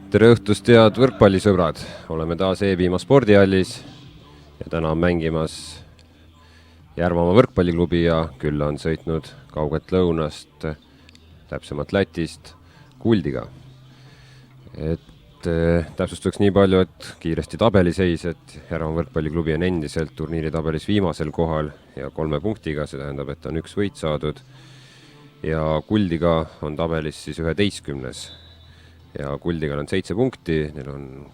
Tere õhtust, head võrkpallisõbrad! Oleme taas E-Piima spordihallis ja täna on mängimas Järvamaa võrkpalliklubi ja küll on sõitnud kaugelt lõunast, täpsemalt Lätist, Kuldiga. Täpsustuseks nii palju, et kiiresti tabeliseis, et Järvamaa võrkpalliklubi on endiselt turniiri tabelis viimasel kohal ja 3 punktiga, see tähendab, et on 1 võit saadud. Ja Kuldiga on tabelis siis 11. Ja Kuldigal on 7 punkti, neil on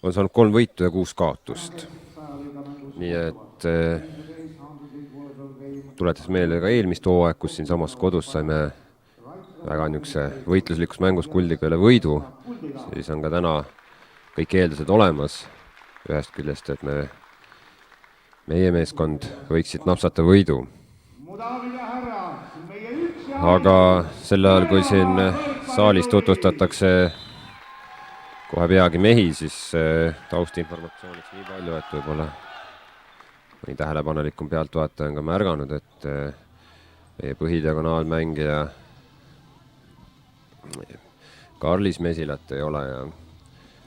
saanud 3 võitu ja 6 kaotust. Nii et tuletas meelde ka eelmist hooaeg, kus siin samas kodus saime väga niisuguse võitluslikus mängus Kuldiga üle võidu, siis on ka täna kõik eeldused olemas ühest küljest, et meie meeskond võiks siit napsata võidu. Aga selle ajal, kui siin saalis tutvustatakse kohe peagi mehi, siis taustinformatsiooniks nii palju, et võib-olla mõni tähelepanelikum pealtvaataja on ka märganud, et meie põhidiagonaalmängija Karlis Mesilat ei ole ja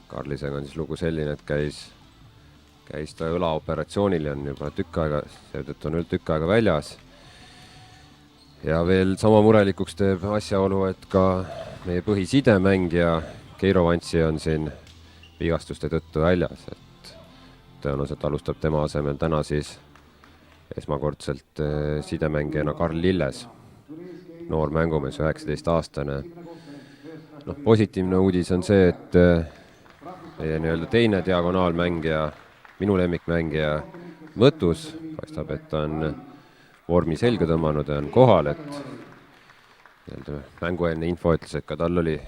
Karlisega on siis lugu selline, et käis ta õlaoperatsioonil ja on juba tükk aega, seetõttu on tükk aega väljas. Ja veel sama murelikuks teeb asjaolu, et ka meie põhisidemängija Keiro Vantsi on siin vigastuste tõttu väljas, et tõenäoliselt alustab tema asemel täna siis esmakordselt sidemängijana Karl Lilles, noor mängumees, 19-aastane. Positiivne uudis on see, et meie nii-öelda teine diagonaalmängija, minu lemmikmängija Mõtus, paistab, et on vormi selga tõmmanud ja on kohal, et mängueelne info ütles, et ka tal oli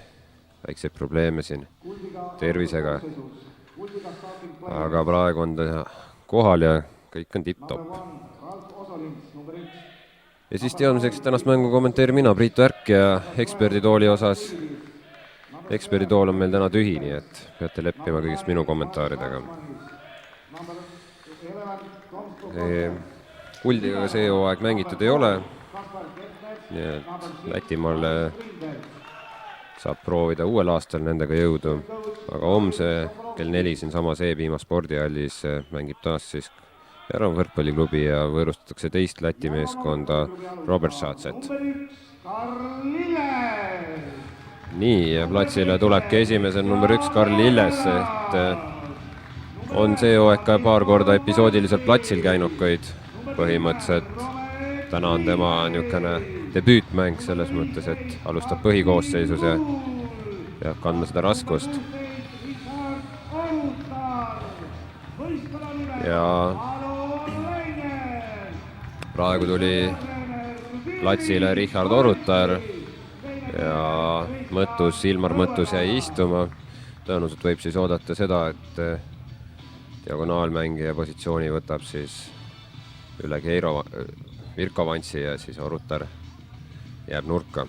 väikseid probleeme siin tervisega. Aga praegu on ta kohal ja kõik on tipp-topp. Ja siis teadmiseks tänast mängu kommenteerin mina, Priit Värk, ja eksperditooli osas. Eksperditool on meil täna tühi, nii et peate leppima kõigist minu kommentaaridega. Kuldiga see hooaeg mängitud ei ole, nii et Lätimaal saab proovida uuel aastal nendega jõudu, aga homse kell 4 siin samas E-Piima spordihallis mängib taas siis Järvamaa võrkpalliklubi ja võõrustatakse teist Läti meeskonda Robert Schatzet. Nii, ja platsile tulebki esimesel number 1 Karl Lilles, et on see hooaeg ka paar korda episoodiliselt platsil käinud, kuid põhimõtteliselt täna on tema niisugune debüütmäng selles mõttes, et alustab põhikoosseisus ja peab kandma seda raskust. Ja praegu tuli platsile Richard Orutar ja Ilmar Mõttus jäi istuma. Tõenäoliselt võib siis oodata seda, et diagonaalmängija positsiooni võtab siis üle Virko Vantsi ja siis Orutar jääb nurka.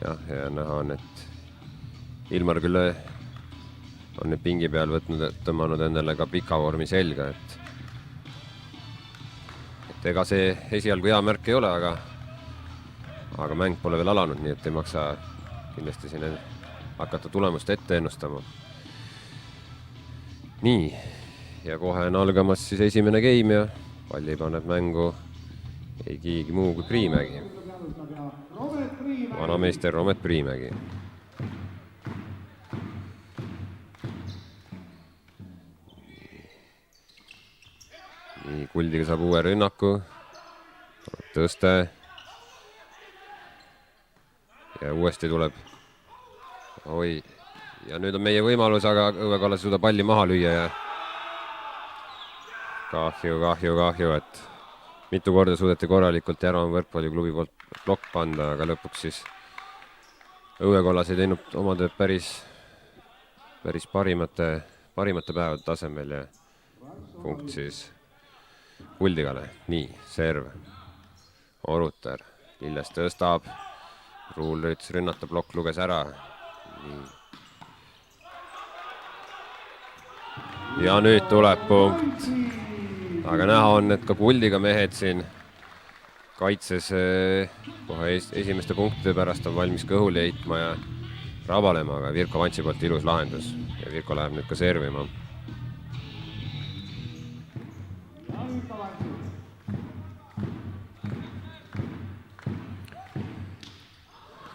Ja näha on, et Ilmar küll on nüüd pingi peal tõmmanud endale ka pika vormi selga, et ega see esialgu hea märk ei ole, aga mäng pole veel alanud, nii et ei maksa kindlasti siin hakata tulemust ette ennustama. Nii, ja kohe on algamas siis esimene game ja palli paneb mängu ei kiigi muu kui Priimägi. Vanameister Romet Priimägi. Nii, Kuldiga saab uue rünnaku. Tõste. Ja uuesti tuleb. Oi. Ja nüüd on meie võimalus, aga Õuekallas suuda palli maha lüüa ja kahju, et mitu korda suudeti korralikult Järvamaa võrkpalliklubi poolt plokk panda, aga lõpuks siis Õuekallas ei teinud oma tööd päris parimate päevade tasemel ja punkt siis Kuldigale. Nii, serv. Orutar. Lilles tõstab. Ruul rüüts rünnata, plokk luges ära. Nii. Ja nüüd tuleb punkt. Aga näha on, et ka Kuldiga mehed siin kaitses kohe esimeste punktide pärast on valmis kõhuli heitma ja rabalema, aga Virko Vantsi poolt ilus lahendus ja Virko läheb nüüd ka servima.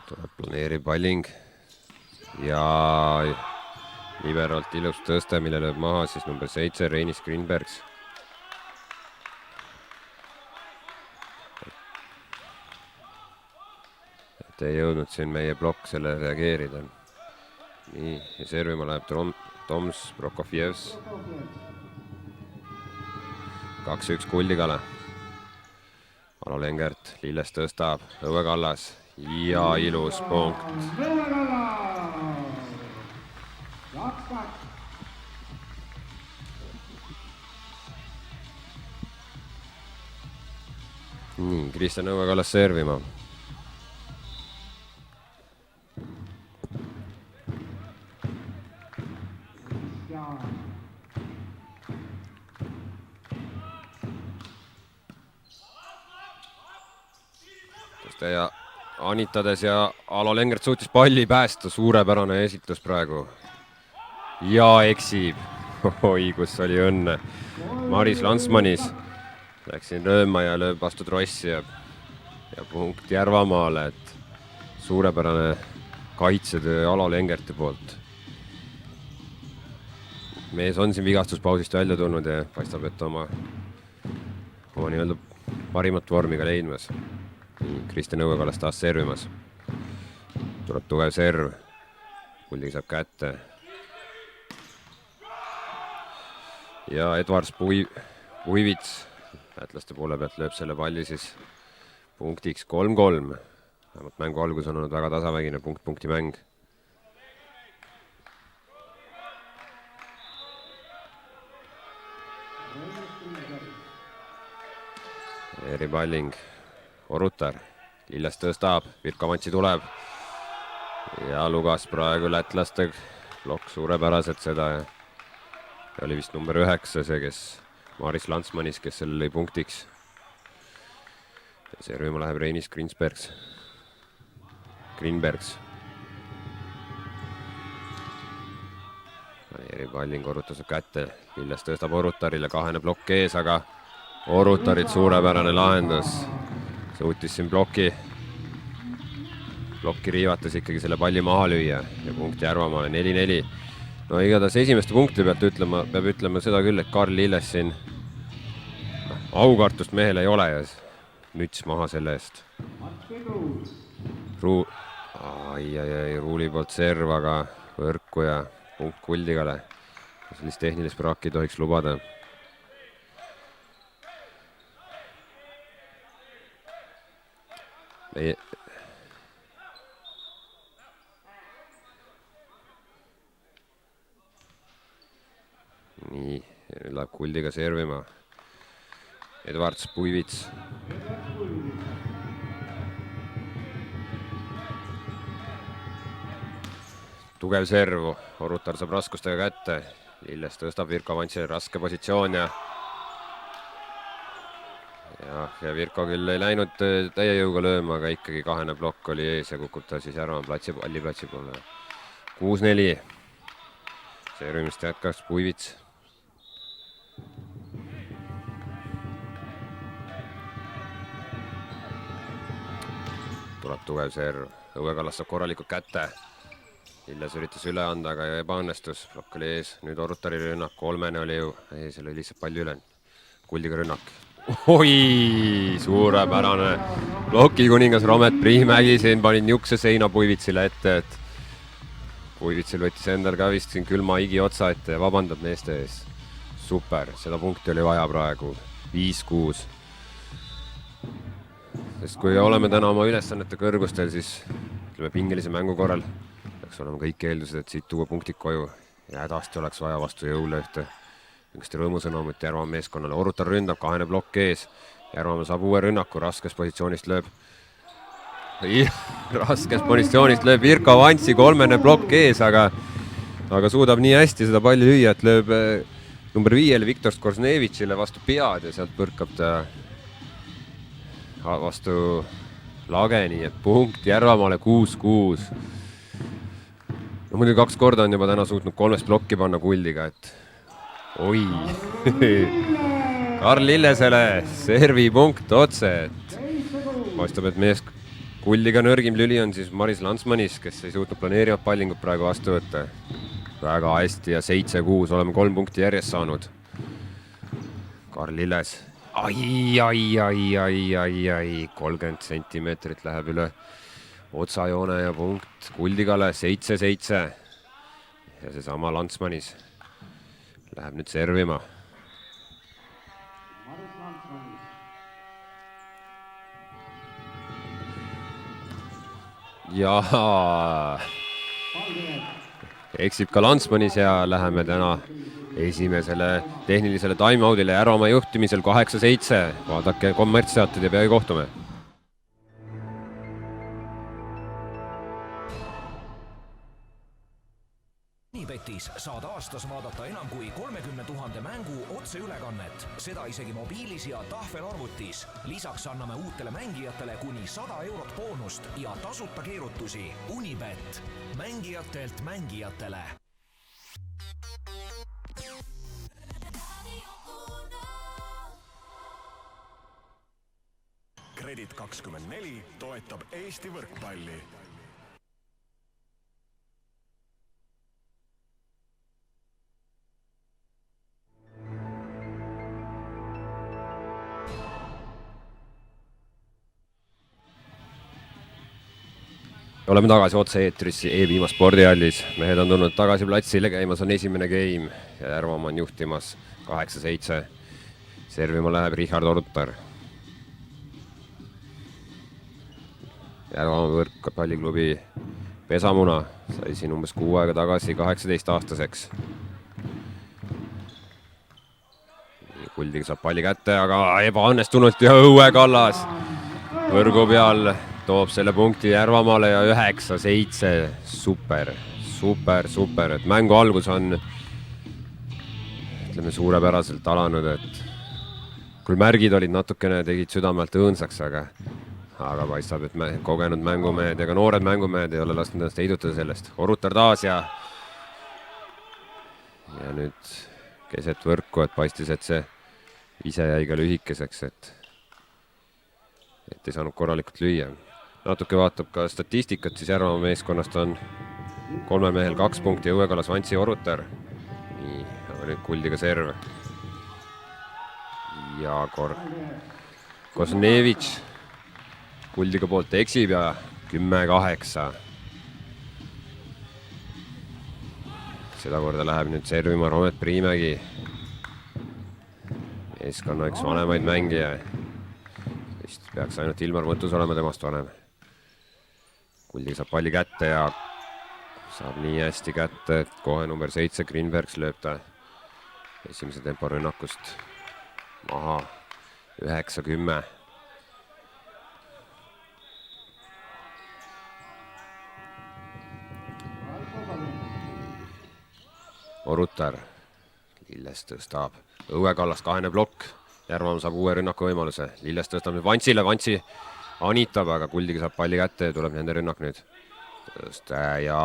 Tuleb planeerib palling ja liberalt ilus tõste, mille lööb maha siis number 7 Reinis Greenbergs. Et ei jõudnud siin meie plokk selle reageerida. Nii, ja servima läheb Toms Prokofjevs. 2-1 Kuldikale. Alo Lengert, Lilles tõstab, Õue Kallas ja ilus punkt. Nii, Kristjan Õue Kallas servima. Ja anitades ja Alo Lengert suutis palli päästa, suurepärane esitus praegu. Ja eksib. Oi, kus oli õnne. Maris Lantsmanis läksin lööma ja lööb vastu trossi ja punkt Järvamaale, et suurepärane kaitsetöö Alo Lengerti poolt. Mees on siin vigastuspausist välja tulnud ja paistab, et oma nii-öelda parimat vormi ka leidmas. Kristjan Õue Kallas taas servimas. Tuleb tugev serv. Kuldig saab kätte. Ja Edvards Puivits lätlaste poole pealt lööb selle palli siis punktiks 3-3. Vähemalt mängu algus on olnud väga tasavägine punkt-punkti mäng. Eri palling. Orutar, Lilles tõstab, Virko Vantsi tuleb ja lugas praegu lätlaste plokk suurepäraselt seda ja oli vist number 9 see, kes Maris Lantsmanis, kes selle lõi punktiks. Servima läheb Reinis Greenbergs. Eri palling Orutaseb kätte, Lilles tõstab Orutarile, kahene plokk ees, aga Orutarit suurepärane lahendus. Suutis siin plokki riivatas ikkagi selle palli maha lüüa ja punkt Järvamaale 4-4. No igatahes esimeste punkti pealt peab ütlema seda küll, et Karl Lilles siin aukartust mehel ei ole ja müts maha selle eest. Ruuli poolt serv, aga võrku ja punkt Kuldikale. Sellist tehnilist praaki tohiks lubada. Nii, läheb Kuldiga servima. Edvards Puivits. Tugev serv, Orutar saab raskustega kätte. Lilles tõstab Virko Vantsile raske positsioon ja Virko küll ei läinud täie jõuga lööma, aga ikkagi kahene plokk oli ees ja kukuta siis Järvama alliplatsi poole. 6-4. Servimist jätkaks Puivits. Tuleb tugev serv. Õue Kallas saab korralikult kätte. Lilles üritas üle anda, aga ebaõnnestus. Plokk oli ees. Nüüd Orutari rünnak. 3 oli ju. Seal oli lihtsalt palli üle. Kuldiga rünnak. Oi, suurepärane ploki kuningas Romet Priimägi siin panin niukse seina Puivitsile ette, et Puivitsil võttis endal ka vist siin külma higi otsa ette ja vabandab meeste ees. Super, seda punkti oli vaja praegu. 5-6. Sest kui oleme täna oma ülesannete kõrgustel, siis ütleme pingelise mängu korral peaks olema kõik eeldused, et siit tuua punktid koju ja hädasti oleks vaja vastu jõule ühte rõõmusõnumit Järvama meeskonnale. Orutar ründab, kahene plokk ees. Järvama saab uue rünnaku, raskes positsioonist lööb Virko Vantsi, 3 plokk ees, aga suudab nii hästi seda palli lüüa, et lööb number 5 Viktor Skorsnevitšile vastu pead ja sealt põrkab ta vastu lage, nii et punkt Järvamaale 6-6. No muidugi 2 korda on juba täna suutnud 3 plokki panna Kuldiga, et oi. Karl Lillesele servipunkt otse, et paistab, et mees Kuldiga nõrgim lüli on siis Maris Landsmanis, kes ei suutnud planeerivat pallingut praegu vastu võtta. Väga hästi ja 7-6, oleme 3 punkti järjest saanud. Karl Lilles. Ai, 30 sentimeetrit läheb üle otsajoone ja punkt Kuldigale 7-7. Ja seesama Landsmanis läheb nüüd servima. Ja eksib ka Landsmanis ja läheme täna esimesele tehnilisele timeoutile Järvamaa juhtimisel 8-7. Vaadake kommertsteated ja peagi kohtume. Unibetis saad aastas vaadata enam kui 30 000 mängu otseülekannet, seda isegi mobiilis ja tahvelarvutis. Lisaks anname uutele mängijatele kuni 100 eurot boonust ja tasuta keerutusi. Unibet, mängijatelt mängijatele. Kredit24 toetab Eesti võrkpalli. Oleme tagasi otse-eetris E-Viima spordihallis. Mehed on tulnud tagasi platsile, käimas on esimene game ja Järvamaa on juhtimas 8-7. Servima läheb Richard Orutar. Järvamaa võrkpalliklubi Pesamuna sai siin umbes 6 aega tagasi 18-aastaseks. Kuldiga saab palli kätte, aga ebaõnnestunult ja Õue Kallas võrgu peal toob selle punkti Järvamaale ja 9-7. Super, et mängu algus on ütleme suurepäraselt alanud, et küll märgid olid natukene, tegid südamelt õõnsaks, aga paistab, et kogenud mängumehed ja ka noored mängumehed ei ole lasknud ennast heidutada sellest. Orutar taas ja nüüd keset võrku, et paistis, et see ise jäi ka lühikeseks, et ei saanud korralikult lüüa. Natuke vaatab ka statistikat, siis Järvamaa meeskonnast on 3 mehel 2 punkti, Õue Kallas, Vantsi, Orutar. Nii, aga nüüd Kuldiga serv. Ja Kosnevitš Kuldiga poolt eksib ja 10-8. Seda korda läheb nüüd servima Romet Priimägi. Meeskonna üks vanemaid mängija. Vist peaks ainult Ilmar Mõttus olema temast vanem. Kuldiga saab palli kätte ja saab nii hästi kätte, et kohe number 7 Grinbergs lööb ta esimese tempo rünnakust maha 9-10. Orutar, Lilles tõstab, Õue Kallas 2. plokk, Järvamaa saab uue rünnaku võimaluse, Lilles tõstab nüüd Vantsile, Vantsi anitab, aga Kuldiga saab palli kätte ja tuleb nende rünnak nüüd. Tõste ja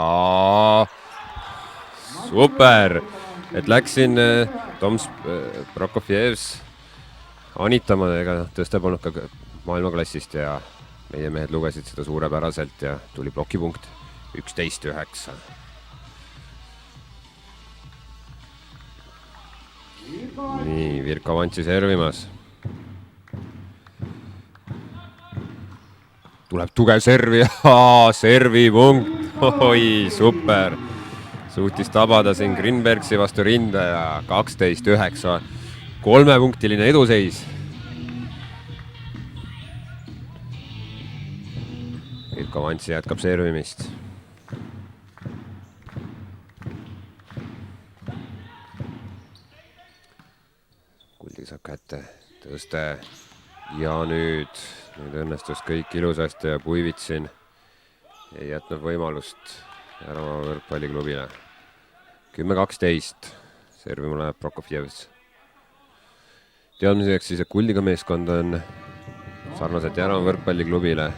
super, et läks siin Toms Prokofjevs anitama, ega Tõste polnud ka maailmaklassist ja meie mehed lugesid seda suurepäraselt ja tuli plokipunkt 11-9. Nii, Virka Vantsi servimas. Tuleb tugev servi, servipunkt, oi, super. Suutis tabada siin Grinbergsi vastu rinde ja 12-9, 3-punktiline eduseis. Virka Vantsi jätkab servimist. Kuldiga saab kätte, tõste ja nüüd õnnestus kõik ilusasti ja Puivits siin ei jätnud võimalust Järvamaa võrkpalliklubile. 10-12, servima läheb Prokofjevs. Teadmiseks siis, et Kuldiga meeskond on sarnaselt Järva võrkpalliklubile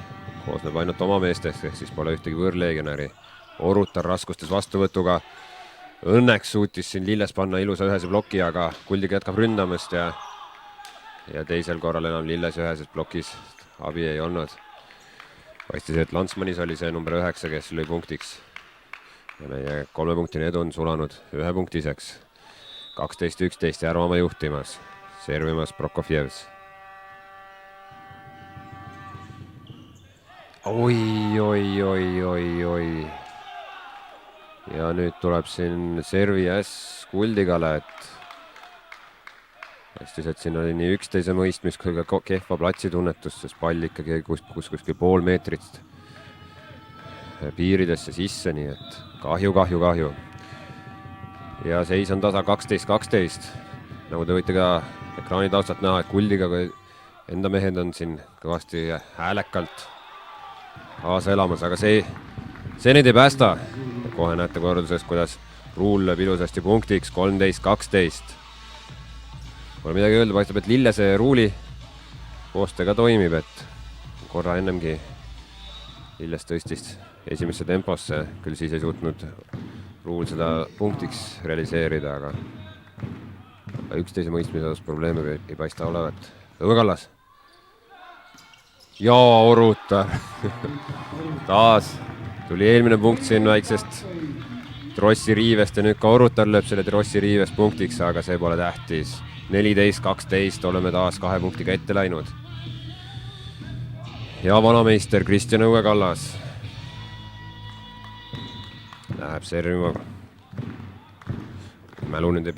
koosneb ainult oma meestest, ehk siis pole ühtegi võõrleegionäri. Orutar raskustes vastuvõtuga. Õnneks suutis siin Lilles panna ilusa ühese ploki, aga Kuldiga jätkab ründamist ja teisel korral enam Lilles üheses plokis abi ei olnud. Paistis, et Lantsmanis oli see number 9, kes lõi punktiks. Ja meie 3 punktine edu on sulanud 1 punktiseks. 12-11 Järvamaa juhtimas, servimas Prokofjevs. Oi. Ja nüüd tuleb siin servi äss Kuldigale, et paistis, et siin oli nii üksteise mõistmis kui ka kehva platsitunnetus, sest pall ikkagi kuskil pool meetrit piiridesse sisse, nii et kahju. Ja seis on tasa 12-12. Nagu te võite ka ekraani taustalt näha, et Kuldiga enda mehed on siin kõvasti häälekalt kaasa elamas, aga see neid ei päästa. Kohe näete korduses, kuidas Ruul lööb ilusasti punktiks 13-12. Pole midagi öelda, paistab, et Lillese ja Ruuli koostöö ka toimib, et korra ennemgi Lilles tõstis esimesse temposse, küll siis ei suutnud Ruul seda punktiks realiseerida, aga üksteise mõistmise osas probleeme ei paista olevat. Õuekallas. Ja Orutar. Taas tuli eelmine punkt siin väiksest Trossi riivest ja nüüd ka Orutar lööb selle Trossi riivest punktiks, aga see pole tähtis. 14-12 oleme taas 2 punktiga ette läinud. Ja vanameister Kristjan Õuekallas läheb servima. Mälu nüüd ei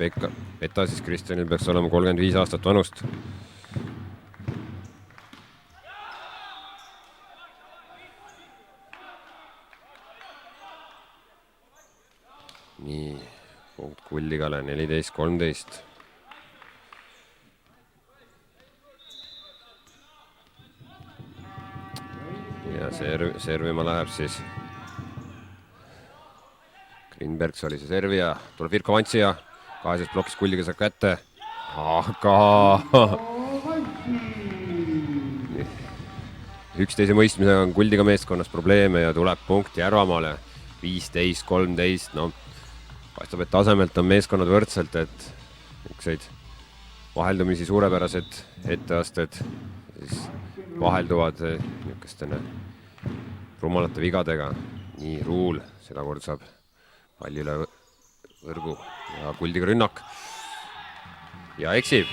peta, siis Kristjanil peaks olema 35 aastat vanust. Nii, punkt Kuldigale 14-13. Ja servima läheb siis Grinbergs oli see servija, tuleb Virko Vantsi ja kaheses plokis Kuldiga saab kätte, aga üksteise mõistmisega on Kuldiga meeskonnas probleeme ja tuleb punkt Järvamaale 15-13, no paistab, et tasemelt on meeskonnad võrdselt, et ükseid vaheldumisi suurepärased etteasted siis vahelduvad niisugustena rumalate vigadega. Nii, Ruul sedakord saab palli üle võrgu ja Kuldiga rünnak ja eksib.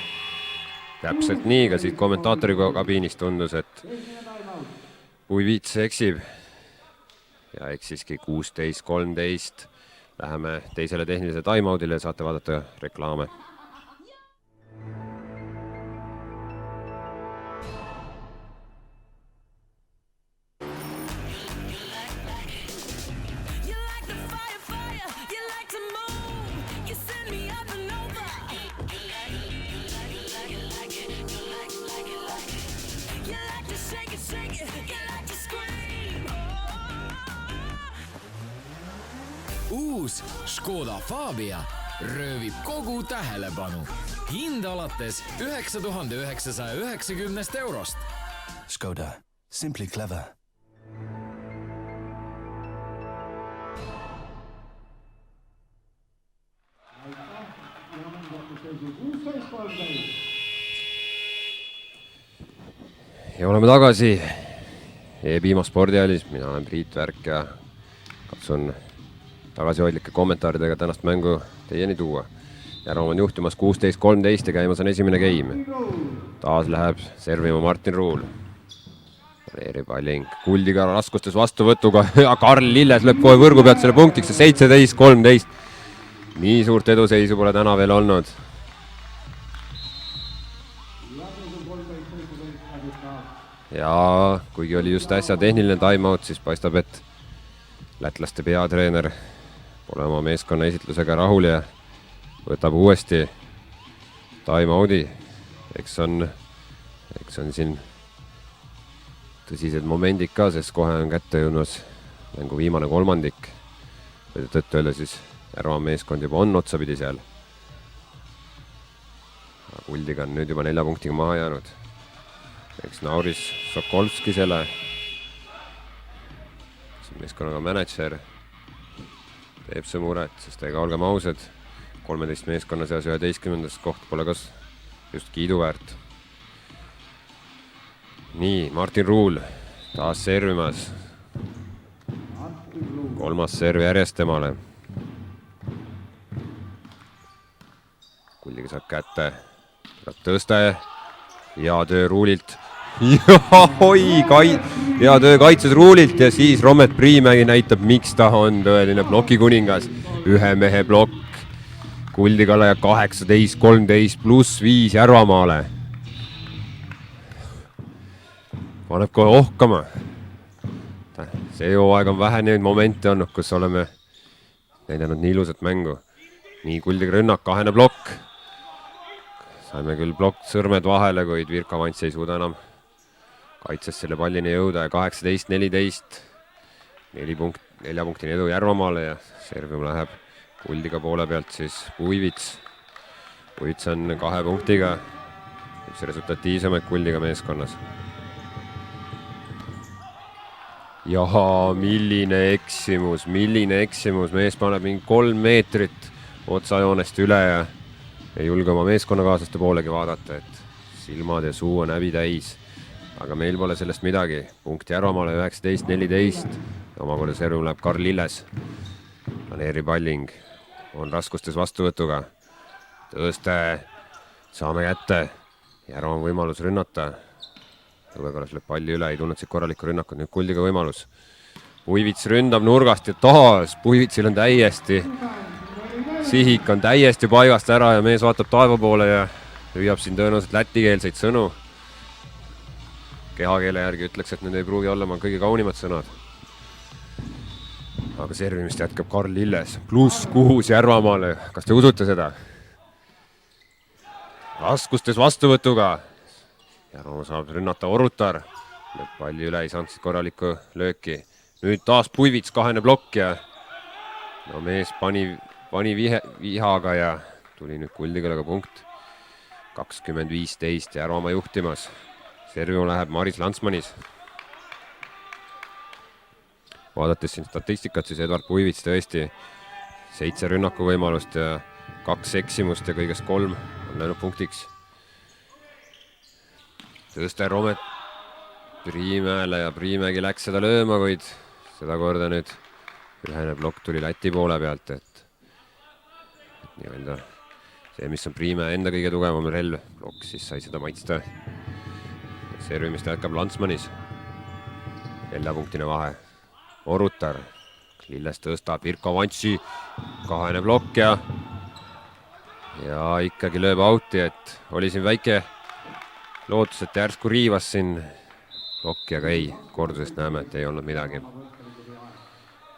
Täpselt nii, ka siit kommentaatori kabiinist tundus, et Puivits eksib ja eksiski 16-13. Läheme teisele tehnilise timeoutile ja saate vaadata reklaame. Uus Škoda Fabia röövib kogu tähelepanu. Hind alates 9990 eurost. Škoda. Simply clever. Ja oleme tagasi E-Piima spordihallis. Mina olen Priit Värk ja katsun tagasihoidlike kommentaaridega tänast mängu teieni tuua. Järvamaa on juhtimas 16-13 ja käimas on esimene game. Taas läheb servima Martin Ruul. Reeri palling Kuldiga raskustes vastuvõtuga ja Karl Lilles lööb kohe võrgu pealt selle punktiks ja 17-13. Nii suurt eduseisu pole täna veel olnud. Ja kuigi oli just äsja tehniline timeout, siis paistab, et lätlaste peatreener pole oma meeskonna esitlusega rahul ja võtab uuesti timeouti. Eks on siin tõsised momendid ka, sest kohe on kätte jõudnud mängu viimane kolmandik. Tõtt öelda siis Järvamaa meeskond juba on otsapidi seal. Kuldiga on nüüd juba 4 punktiga maha jäänud. eks Nauris Sokolski selle. Meeskonnaga mänedžer teeb see muret, sest ega olgem ausad, 13 meeskonna seas 11. koht pole kas just kiiduväärt. Nii, Martin Ruul taas servimas. 3. serv järjest temale. Kuldiga saab kätte. Tõste. Hea töö Ruulilt. Hea töö kaitses Ruulilt ja siis Romet Priimägi näitab, miks ta on tõeline plokikuningas. Ühe mehe plokk. Kuldikala ja 18-13 +5 Järvamaale. Paneb kohe ohkama. See hooaeg on vähe neid momente olnud, kus oleme näidanud nii ilusat mängu. Nii Kuldiga rünnak, kahene plokk. Saime küll plokk sõrmed vahele, kuid Virka Vants ei suuda enam kaitses selle pallini jõuda ja 18-14. 4 punktini edu Järvamaale ja servium läheb Kuldiga poole pealt siis Puivits. Puivits on 2 punktiga. Üks resultatiivsemaid Kuldiga meeskonnas. Jaha, milline eksimus. Mees paneb mingi 3 meetrit otsajoonest üle ja ei julge oma meeskonnakaaslaste poolegi vaadata, et silmad ja suu on häbi täis. Aga meil pole sellest midagi. Punkti Järvamaale 19-14. Omakorda servium läheb Karl Lilles. Planeeri palling. On raskustes vastuvõtuga. Tõste. Saame kätte. Järva on võimalus rünnata. Õvekorras lööb palli üle, ei tulnud siit korralikku rünnakut. Nüüd Kuldiga võimalus. Puivits ründab nurgast ja taas. Puivitsil on täiesti sihik on täiesti paigast ära ja mees vaatab taeva poole ja hüüab siin tõenäoliselt lätikeelseid sõnu. Kehakeele järgi ütleks, et need ei pruugi olla kõige kaunimad sõnad. Aga servimist jätkab Karl Lilles. +6 Järvamaale. Kas te usute seda? Raskustes vastuvõtuga. Järvamaa saab rünnata Orutar. Palli üle ei saanud korralikku lööki. Nüüd taas Puivits kahene plokk ja no mees pani vihaga ja tuli nüüd Kuldigale ka punkt. 20-15 Järvamaa juhtimas. Servium läheb Maris Lantsmanis. Vaadates siin statistikat, siis Edvard Puivits tõesti 7 rünnaku võimalust ja 2 eksimust ja kõigest 3 on läinud punktiks. Tõste Romet Priimäele ja Priimägi läks seda lööma, kuid seda korda nüüd ühene plokk tuli Läti poole pealt, et nii-öelda see, mis on Priimäe enda kõige tugevam relv plokk, siis sai seda maitsta. Servimist jätkab Lantsmanis. 4-punktine vahe. Orutar. Lilles tõstab Virko Vantsi. Kahene plokk ja ikkagi lööb auti, et oli siin väike lootus, et järsku riivas siin plokki, aga ei. Kordusest näeme, et ei olnud midagi.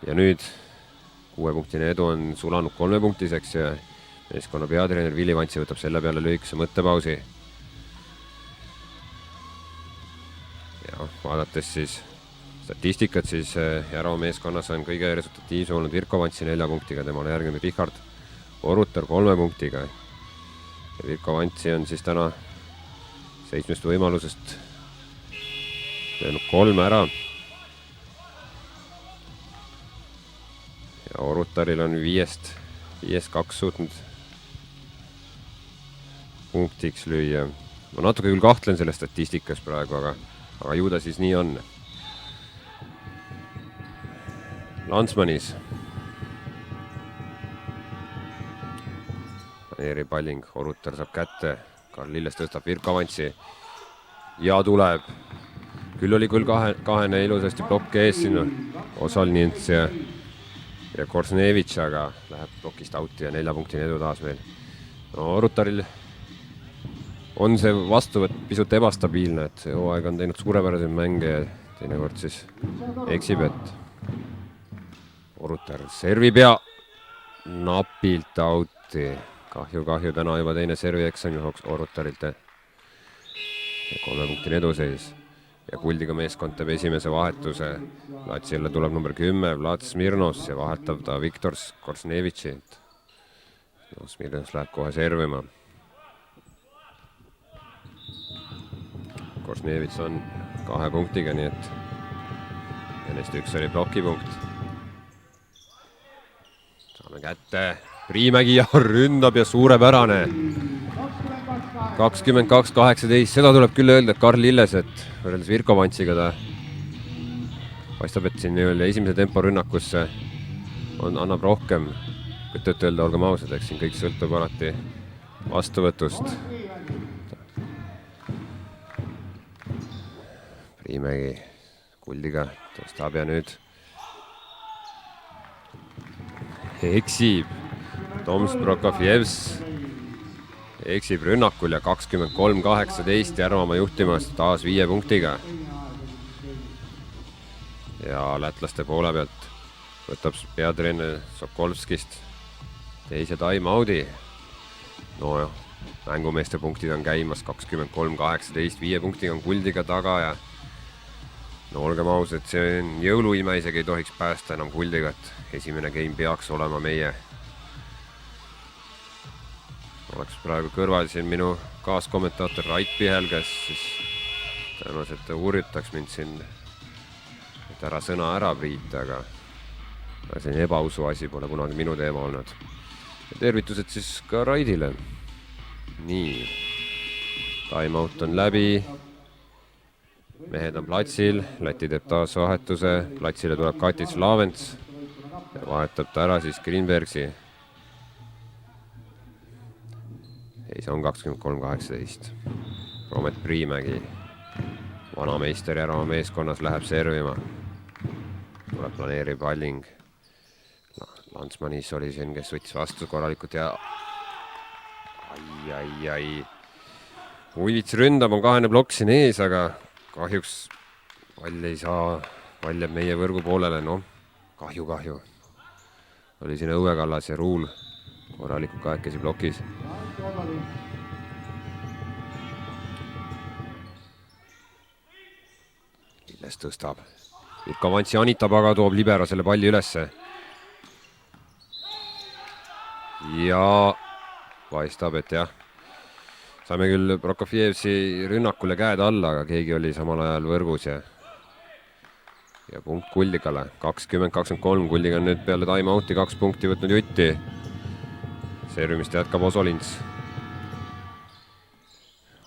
Ja nüüd 6-punktine edu on sulanud 3-punktiseks ja meeskonna peatreener Vili Vantsi võtab selle peale lühikese mõttepausi. Ja vaadates siis statistikat, siis Järva meeskonnas on kõige resultatiivsem olnud Virko Vantsi 4 punktiga, temale järgnenud Richard Orutar 3 punktiga. Ja Virko Vantsi on siis täna 7 võimalusest löönud 3 ära. Ja Orutaril on 5-2 suutnud punktiks lüüa. Ma natuke küll kahtlen selle statistikas praegu, aga ju ta siis nii on. Lantsmanis. Paneeri palling, Orutar saab kätte. Karl Lilles tõstab Virko Vantsi. Ja tuleb. Küll oli küll kahene ilusasti plokke ees sinna. Osalnins ja Korsnevitš, aga läheb plokist auti ja 4-punktine edu taas meil. No Orutaril on see vastuvõtt pisut ebastabiilne, et see hooaeg on teinud suurepäraseid mänge ja teinekord siis eksib, et Orutar servib ja napilt auti. Kahju, täna juba teine servi eksam Orutarilt. 3-punktine eduseis. Ja Kuldiga meeskond teeb esimese vahetuse. Latsile tuleb number 10, Vlad Smirnovs ja vahetab ta Viktor Korsnevitši. No, Smirnovs läheb kohe servima. Korsnevits on 2 punktiga, nii et ja neist üks oli plokipunkt. Saame kätte, Priimägi ja ründab ja suurepärane. 22-18, seda tuleb küll öelda, et Karl Illeset võrreldes Virko Vantsiga ta paistab, et siin esimese tempo rünnakusse annab rohkem. Kui öelda, olgem ausad, eks siin kõik sõltub alati vastuvõtust. Priimägi kuldiga tõstab ja nüüd eksib. Toms Prokofjevs eksib rünnakul ja 23-18 Järvamaa juhtimas taas 5 punktiga. Ja lätlaste poole pealt võtab peatreener Sokolskist teise time-out'i. No jah, mängumeeste punktid on käimas 23-18, 5 punktiga on kuldiga taga ja no olgem ausad, see on jõuluime, isegi ei tohiks päästa enam kuldiga, et esimene game peaks olema meie. Oleks praegu kõrval siin minu kaaskommentaator Rait Pihel, kes siis tõenäoliselt uurjutaks mind siin, et ära sõna ära Priit, aga see ebausu asi pole kunagi minu teema olnud. Ja tervitused siis ka Raidile. Nii, time-out on läbi. Mehed on platsil, Läti teeb taas vahetuse, platsile tuleb Katis Lavents ja vahetab ta ära siis Greenbergsi. Ei, see on 23-18. Roomet Priimägi, vanameister Järvamaa meeskonnas, läheb servima. Tuleb planeerib Alling. Landsmanis oli siin, kes võttis vastu korralikult ja ai. Uivits ründab, on 2 plokk siin ees, aga kahjuks pall ei saa, pall jääb meie võrgu poolele, noh, kahju. Oli siin Õuekallas ja Ruul korralikult kahekesi plokis. Illes tõstab. Virko Vantsi anitab, aga toob libero selle palli ülesse. Ja paistab, et jah. Saime küll Prokofjevsi rünnakule käed alla, aga keegi oli samal ajal võrgus ja punkt Kuldigale. 20-23, Kuldiga on nüüd peale time-out'i 2 punkti võtnud jutti. Servimist jätkab Osolins.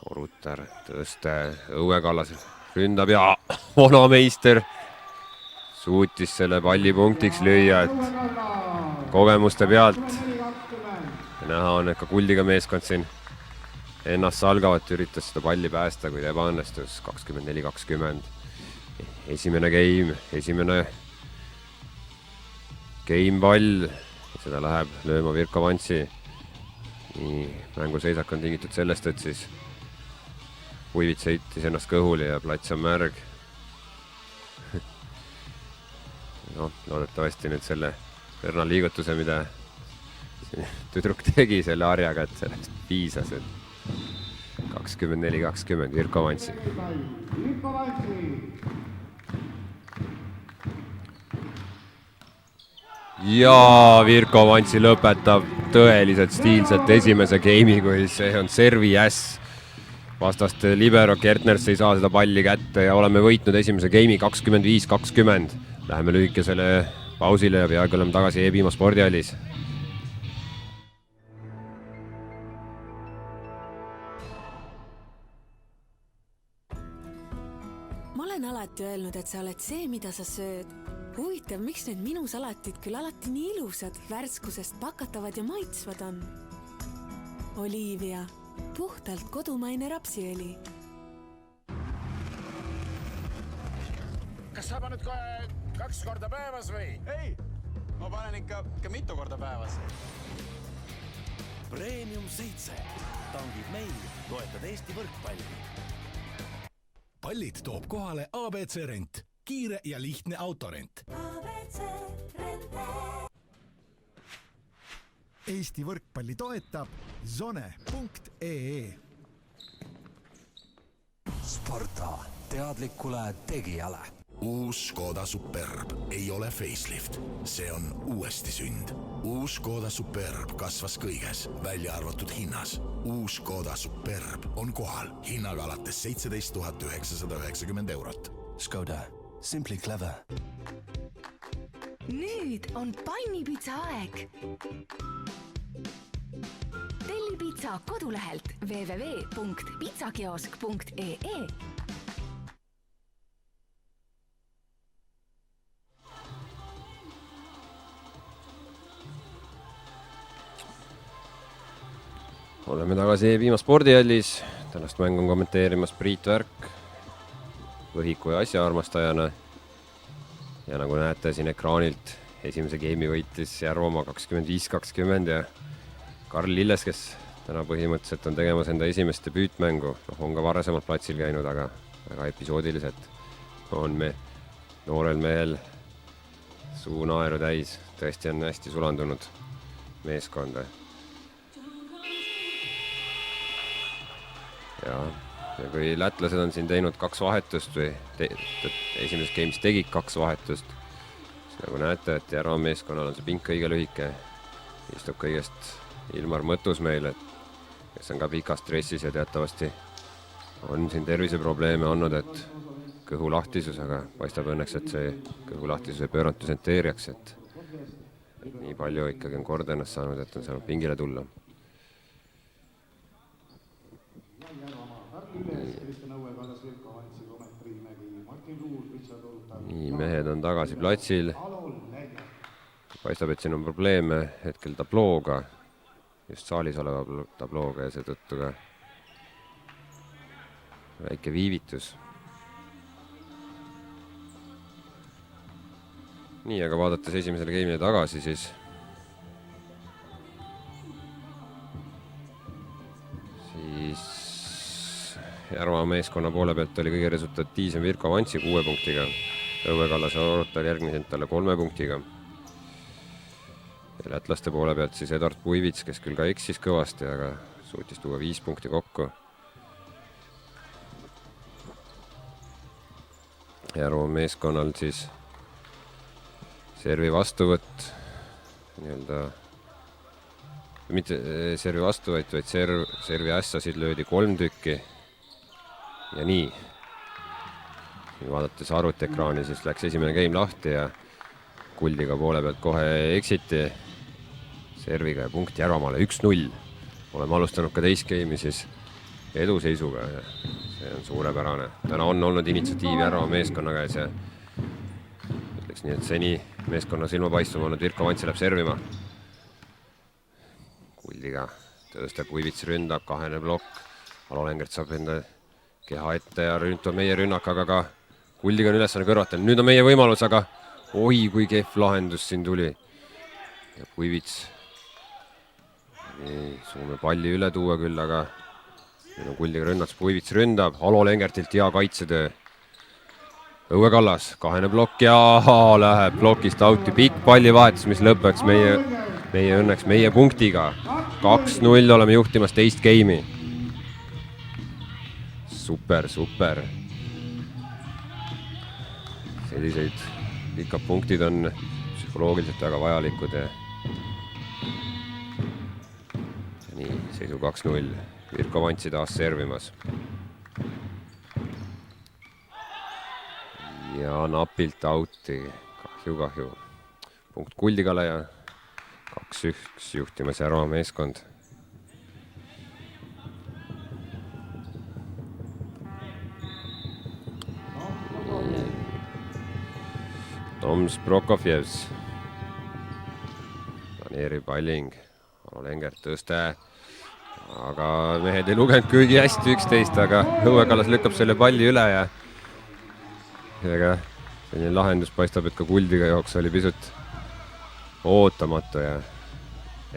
Oruter, tõste, Õuekallas ründab ja vanameister suutis selle palli punktiks lüüa, et kogemuste pealt näha on, et ka Kuldiga meeskond siin ennast salgavat, üritas seda palli päästa, kuid ebaõnnestus. 24-20. Esimene game pall. Seda läheb lööma Virko Vantsi. Nii, mänguseisak on tingitud sellest, et siis Uivits heitis ennast kõhuli ja plats on märg. No, loodetavasti nüüd selle Perna liigutuse, mida tüdruk tegi selle harjaga, et sellest piisas, et 24-20 Virko Vantsi. Ja Virko Vantsi lõpetab tõeliselt stiilselt esimese game'i, kui see on servi äss. Vastaste libero Kertners ei saa seda palli kätte ja oleme võitnud esimese game'i 25-20. Läheme lühikesele pausile ja peaaegu oleme tagasi E-Piima spordihallis. Ma olen alati öelnud, et sa oled see, mida sa sööd. Huvitav, miks need minu salatid küll alati nii ilusad, värskusest pakatavad ja maitsvad on? Olivia, puhtalt kodumaine rapsiõli. Kas sa paned kohe 2 korda päevas või? Ei, ma panen ikka mitu korda päevas. Premium 7. Tangid meil, toetad Eesti võrkpalli. Pallid toob kohale ABC Rent. Kiire ja lihtne autorent. Eesti võrkpalli toetab zone.ee. Sparta teadlikule tegijale. Uus Škoda Superb ei ole facelift, see on uuesti sünd. Uus Škoda Superb kasvas kõiges, välja arvatud hinnas. Uus Škoda Superb on kohal hinnaga alates 17 990 eurot. Škoda. Simply clever. Nüüd on pannipitsa aeg. Telli pitsa kodulehelt www.pizzakiosk.ee. Oleme tagasi Viima spordihallis. Tänast mängu on kommenteerimas Priit Värk Võhiku ja asjaarmastajana. Ja nagu näete siin ekraanilt, esimese geimi võitis Järvamaa 25-20 ja Karl Lilles, kes täna põhimõtteliselt on tegemas enda esimest debüütmängu, on ka varasemalt platsil käinud, aga väga episoodiliselt on noorel mehel suu naeru täis. Tõesti on hästi sulandunud meeskonda. Ja kui lätlased on siin teinud 2 vahetust või esimeses game'is tegid 2 vahetust, siis nagu näete, et Järva meeskonnal on see pink õige lühike. Istub kõigest Ilmar Mõttus meil, kes on ka pikas stressis ja teatavasti on siin terviseprobleeme olnud, et kõhu lahtisus, aga paistab õnneks, et see kõhu lahtisus ei pööranud düsenteeriaks, et nii palju ikkagi on korda ennast saanud, et on saanud pingile tulla. Nii, mehed on tagasi platsil. Paistab, et siin on probleeme hetkel tablooga, just saalis oleva tablooga ja seetõttu ka väike viivitus. Nii, aga vaadates esimesele game'ile tagasi, siis Järva meeskonna poole pealt oli kõige resultatiivsem Virko Vantsi 6 punktiga. Õue Kallase Orotal järgmised talle 3 punktiga. Ja lätlaste poole pealt siis Edard Puivits, kes küll ka eksis kõvasti, aga suutis tuua 5 punkti kokku. Järva meeskonnal siis servi vastuvõtt, mitte servi vastuvõtt, vaid servi ässasid löödi 3 tükki. Ja nii, vaadates arvutiekraani, siis läks esimene game lahti ja Kuldiga poole pealt kohe eksiti serviga ja punkt Järvamaale 1-0. Oleme alustanud ka teist game'i siis eduseisuga ja see on suurepärane. Täna on olnud initsiatiiv Järva meeskonna käes ja ütleks nii, et seni meeskonna silmapaistvam olnud Virko Vantsi läheb servima. Kuldiga tõstab Puivits ründab, 2. blokk. Alo Lengert saab enda keha ette ja ründab meie rünnak, aga ka Kuldiga on ülesanne kõrvata. Nüüd on meie võimalus, aga oi, kui kehv lahendus siin tuli. Ja Puivits suume palli üle tuua küll, aga nüüd on Kuldiga rünnats. Puivits ründab, Alo Lengertilt hea kaitsetöö. Õue Kallas, 2. blokk ja läheb blokist auti. Pikk pallivahetus, mis lõpeks meie õnneks meie punktiga. 2-0 oleme juhtimas teist game'i. Super. Selliseid pikad punktid on psühholoogiliselt väga vajalikud. Ja nii, seisu 2-0. Virko Vantsi taas servimas. Ja napilt auti. Kahju. Punkt Kuldigale ja 2-1 juhtimas Järva meeskond. Toms Prokofjevs. Planeerib palling. Alo Lengert tõste. Aga mehed ei lugenud kuigi hästi 11, aga Õue Kallas lükkab selle palli üle ja selline lahendus paistab, et ka Kuldiga jooks oli pisut ootamatu ja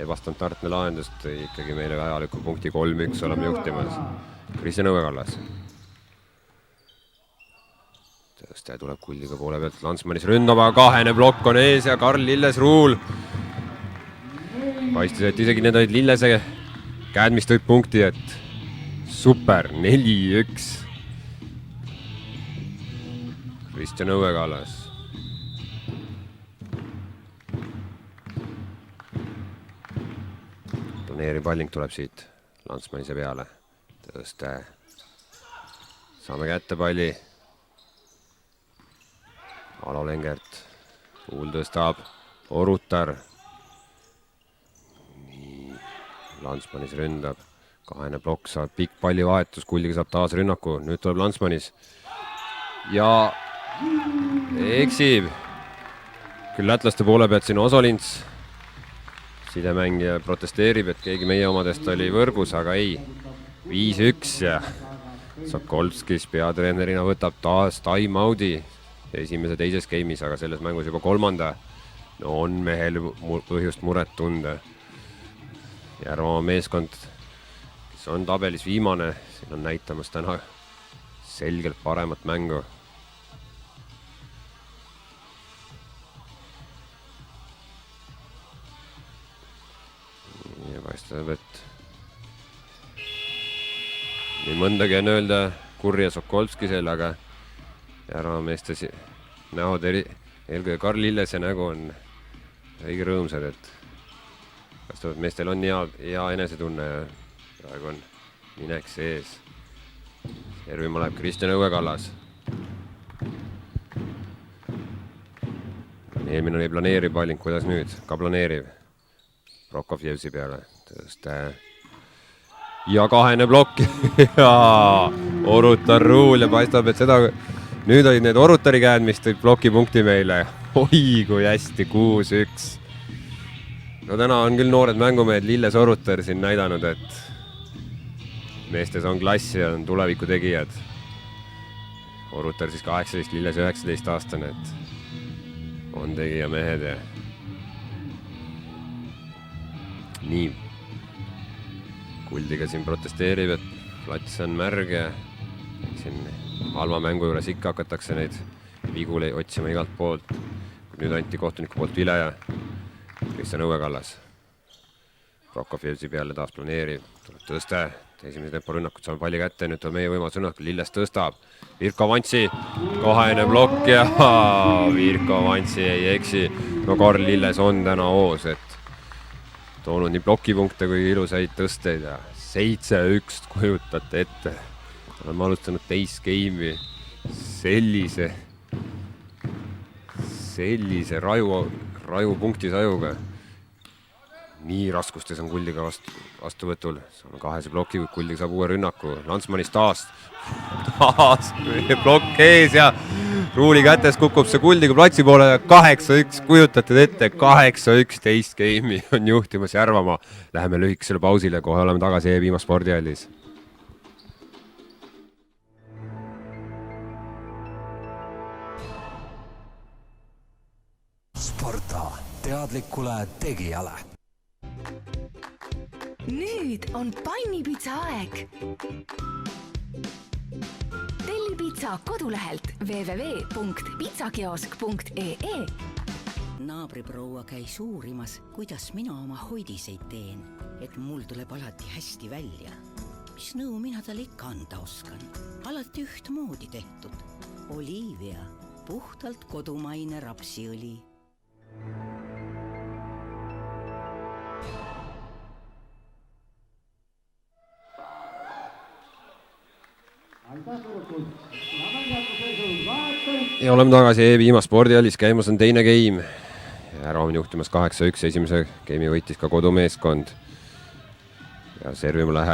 ebastandardne lahendust ikkagi meile vajaliku punkti 3-1 oleme juhtimas. Kristjan Õue Kallas. Tõste tuleb Kuldiga poole pealt Landsmanis ründama, 2. blokk on ees ja Karl Lilles-Ruul. Paistis, et isegi need olid Lillese käed, mis tõid punkti, et super, 4-1. Kristjan Õuekallas. Planeeriv palling tuleb siit Landsmanise peale. Tõste. Saame kätte palli. Alo Lengert. Tuul tõstab. Orutar. Nii. Landsmanis ründab. Kahene plokk saab pikk pallivahetus. Kuldiga saab taas rünnaku. Nüüd tuleb Landsmanis. Ja eksib. Küll lätlaste poole pealt siin Osolints. Sidemängija protesteerib, et keegi meie omadest oli võrgus, aga ei. 5-1 ja Sokolskis peatreenerina võtab taas time-out'i esimese teises game'is, aga selles mängus juba kolmanda. No on mehel põhjust muret tunda. Järvamaa meeskond, kes on tabelis viimane, siin on näitamas täna selgelt paremat mängu. Ja paistab, et nii mõndagi on öelda Kurja Sokolskisel, aga Järvamaa meeste näod eelkõige Karl Lillese nägu on õige rõõmsad, et paistab, et meestel on hea enesetunne ja praegu on minek sees. Servima läheb Kristjan Õuekallas. Eelmine oli planeeriv palling, kuidas nüüd? Ka planeeriv. Prokofjevsi peale. Tõste. Ja kahene plokk. Ja Orutar Ruul ja paistab, et seda nüüd olid need Orutari käed, mis tõid plokipunkti meile. Oi, kui hästi, 6-1. No täna on küll noored mängumehed Lilles Orutar siin näidanud, et meestes on klassi ja on tuleviku tegijad. Orutar siis 18, Lilles 19 aastane, et on tegija mehed ja nii. Kuldiga siin protesteerib, et plats on märg ja siin halva mängu juures ikka hakatakse neid vigu otsima igalt poolt. Nüüd anti kohtuniku poolt vile ja Kristjan Õuekallas. Prokofjevsi peale taas planeeriv. Tuleb tõste. Esimese tempo rünnakud saame palli kätte. Nüüd on meie võimalus rünnakul. Lilles tõstab. Virko Vantsi. Kahene plokk ja Virko Vantsi ei eksi. No Karl Lilles on täna hoos, et toonud nii plokipunkte kui ilusaid tõsteid ja 7-1 kujutate ette. Oleme alustanud teist game'i sellise raju punktisajuga. Nii raskustes on Kuldiga vastuvõtul. Saame kahese ploki, Kuldiga saab uue rünnaku. Landsmanis taas plokk ees ja Ruuli kätes kukub see Kuldiga platsi poole ja 8-1, kujutate ette, 8-1 teist game'i on juhtimas Järvamaa. Läheme lühikesele pausile, kohe oleme tagasi E-Viima spordihallis. Sparta teadlikule tegijale. Nüüd on pannipitsa aeg. Telli pitsa kodulehelt www.pizzakiosk.ee. Naabriproua käis uurimas, kuidas mina oma hoidiseid teen, et mul tuleb alati hästi välja. Mis nõu mina tal ikka anda oskan? Alati ühtmoodi tehtud. Olivia, puhtalt kodumaine rapsiõli. Ja oleme tagasi E-Viima spordihallis, käimas on teine game. Järvamaa juhtimas 8-1, esimese game'i võitis ka kodumeeskond. Ja servima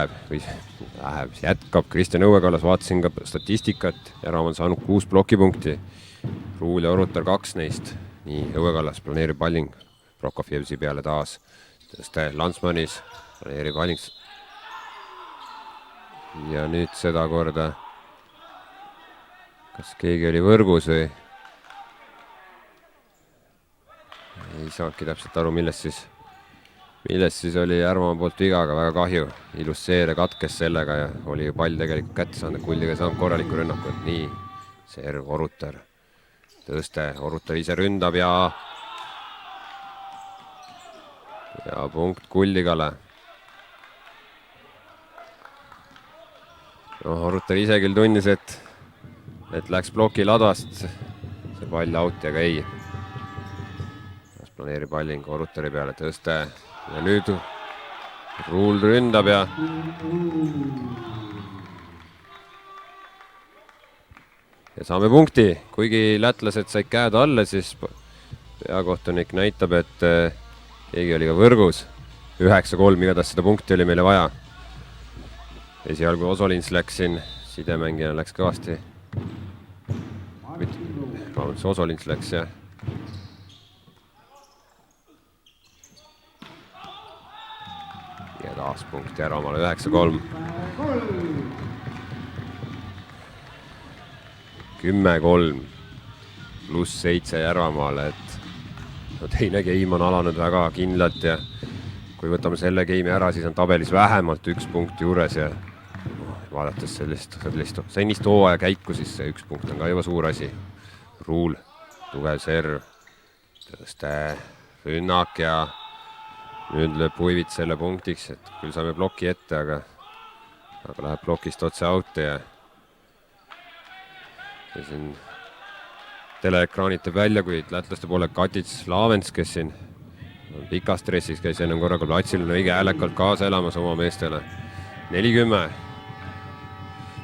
jätkab Kristjan Õuekallas, vaatasin ka statistikat. Järvamaa on saanud 6 plokipunkti. Ruul ja Orutar 2 neist. Nii, Õuekallas planeerib palling Prokofjevsi peale taas. Tõste Landsmanis, planeerib palling. Ja nüüd seda korda kas keegi oli võrgus või ei saagi täpselt aru, millest siis oli Järvamaa poolt viga, aga väga kahju. Ilus seeria katkes sellega ja oli pall tegelikult kätte saanud, Kuldiga saanud korraliku rünnaku. Nii, serv Orutar. Tõste, Orutar ise ründab ja punkt Kuldigale. Orutar ise küll tundis, et läks ploki ladvast pall out, aga ei. Planeeri palling Orutari peale, tõste ja nüüd Ruul ründab ja saame punkti, kuigi lätlased said käed alla, siis peakohtunik näitab, et keegi oli ka võrgus. 9-3, igatahes seda punkti oli meile vaja. Esialgu Osolins läks siin, sidemängijana läks kõvasti. Osolins läks, jah. Ja taas punkti Järvamaale 9-3. 10-3 pluss 7 Järvamaale, et teine game on alanud väga kindlalt ja kui võtame selle game'i ära, siis on tabelis vähemalt 1 punkt juures ja vaadates senist hooaja käiku, siis see 1 punkt on ka juba suur asi. Ruul, tugev serv, tõste, rünnak ja nüüd lööb Puivit selle punktiks, et küll saame ploki ette, aga läheb plokist otse out ja siin teleekraanid teeb välja, kui lätlaste poole Katits Laavens, kes siin pikas stressis käis ennem korraga platsil, on õige häälekalt kaasa elamas oma meestele. 40.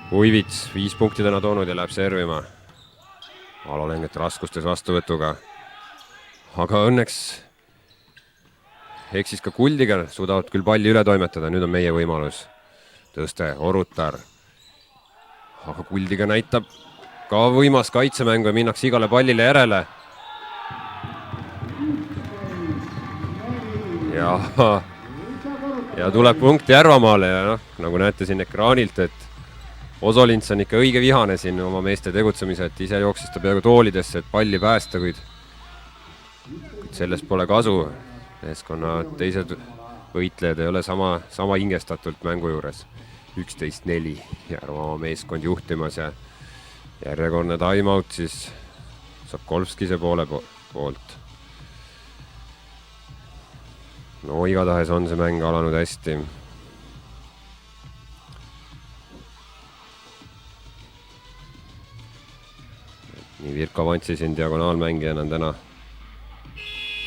Puivits 5 punkti täna toonud ja läheb servima. Alolenget raskustes vastuvõtuga. Aga õnneks eksis ka Kuldiga, suudavad küll palli üle toimetada, nüüd on meie võimalus. Tõste, Orutar. Aga Kuldiga näitab ka võimas kaitsemängu ja minnakse igale pallile järele. Ja tuleb punkt Järvamaale ja nagu näete siin ekraanilt, et Osolins on ikka õige vihane siin oma meeste tegutsemise, et ise jooksis ta peaaegu toolidesse, et palli päästa, kuid sellest pole kasu. Meeskonna teised võitlejad ei ole sama hingestatult mängu juures. 11-4 Järvamaa meeskond juhtimas ja järjekordne timeout siis Sokolskise poole poolt. No igatahes on see mäng alanud hästi. Nii Virko Vantsi siin diagonaalmängijana on täna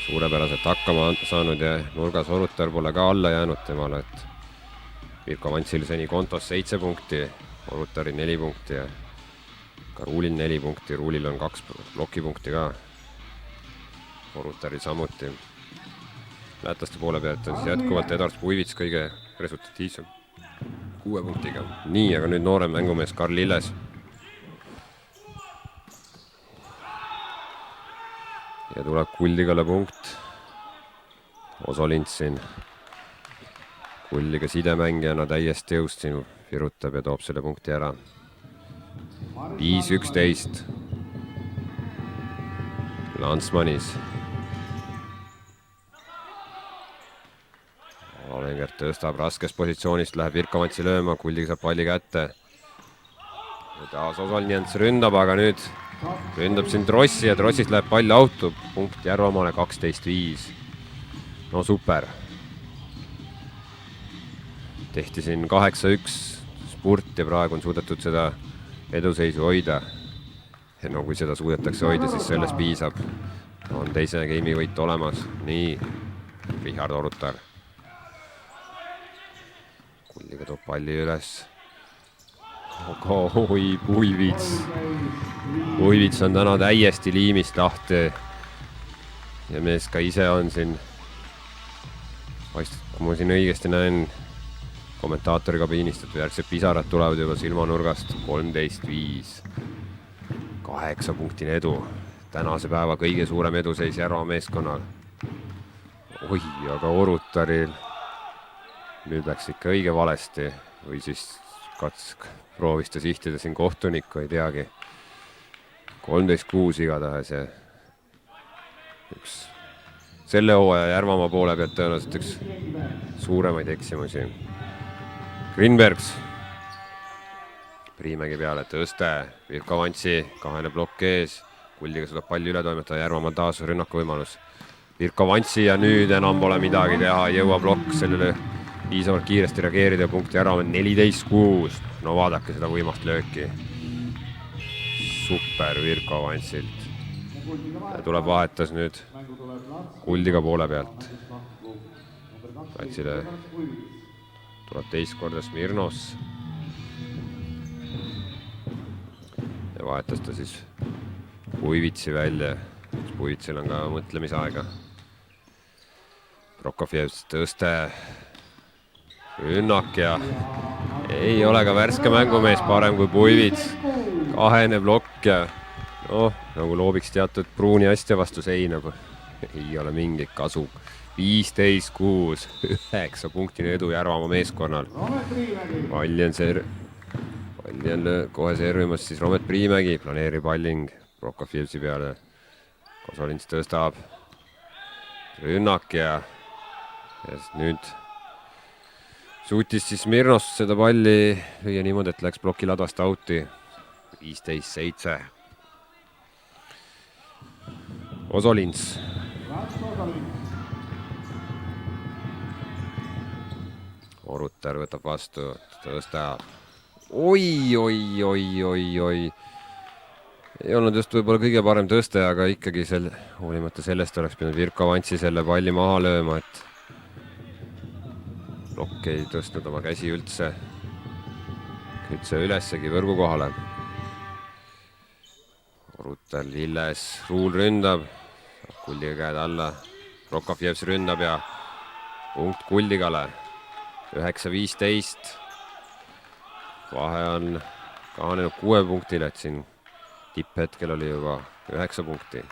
suurepäraselt hakkama saanud ja nurgas Orutar pole ka alla jäänud temale, et Virko Vantsil seni kontos 7 punkti, Orutari 4 punkti ja ka Ruulil 4 punkti, Ruulil on 2 plokipunkti ka, Orutaril samuti. Lätlaste poole pealt on siis jätkuvalt Edvards Puivits kõige resultatiivsem 6 punktiga. Nii, aga nüüd noorem mängumees Karl Illes. Ja tuleb Kuldigale punkt. Osolins siin Kuldiga sidemängijana täiesti jõust siin virutab ja toob selle punkti ära. 5-11. Landsmanis. Olengert tõstab raskest positsioonist, läheb Virko Vantsi lööma, Kuldiga saab palli kätte. Ja taas Osolins ründab, aga nüüd ründab siin Trossi ja Trossist läheb pall auto, punkt Järvamaale 12-5. No super. Tehti siin 8-1 spurt ja praegu on suudetud seda eduseisu hoida. Ja no kui seda suudetakse hoida, siis sellest piisab. On teise game'i võit olemas. Nii, Richard Orutar. Kuldiga toob palli üles. Oi, Puivits. Puivits on täna täiesti liimist lahti. Ja mees ka ise on siin, kui ma siin õigesti näen kommentaatori kabiinist, et järgsed pisarad tulevad juba silmanurgast. 13-5. 8 punktine edu. Tänase päeva kõige suurem eduseis Järva meeskonnal. Oi, aga Orutaril nüüd läks ikka õige valesti või siis proovis ta sihtida siin kohtunikku, ei teagi. 13-6 igatahes ja üks selle hooaja Järvamaa poole pealt tõenäoliselt üks suuremaid eksimusi. Grinbergs Priimägi peale tõste, Virko Vantsi, kahene plokk ees, Kuldiga suudab palli üle toimetada, Järvamaa taas rünnaku võimalus. Virko Vantsi ja nüüd enam pole midagi teha, jõua plokk sellele piisavalt kiiresti reageerida ja punkti ära on 14-6. No vaadake seda võimast lööki. Super Virko Vantsilt. tuleb vahetas nüüd Kuldiga poole pealt. Platsile tuleb teist korda Smirnos. Ja vahetas ta siis Puivitsi välja. Puivitsil on ka mõtlemisaega. Prokofjevs tõste. Rünnak ja ei ole ka värske mängumees parem kui Puivits. Kahene plokk ja nagu loobiks teatud pruuni asja vastu seina. Ei ole mingit kasu. 15-6, 9 punktini edu Järvamaa meeskonnal. Palli on kohe servimas siis Romet Priimägi. Planeeri palling Prokofjevsi peale. Kosolins tõstab. Rünnak ja nüüd suutis siis Smirnos seda palli lüüa niimoodi, et läks ploki ladvast auti. 15-7. Osolins. Oruter võtab vastu, tõstab. Oi. Ei olnud just võib-olla kõige parem tõste, aga ikkagi hoolimata sellest oleks pidanud Virko Vantsi selle palli maha lööma, et Plokk ei tõstnud oma käsi üldse ülessegi võrgu kohale. Oruter Lilles, Ruul ründab, Kuldiga käed alla, Prokofjevs ründab ja punkt Kuldigale. 9-15. Vahe on kahanenud 6 punktile, et siin tipphetkel oli juba 9 punkti.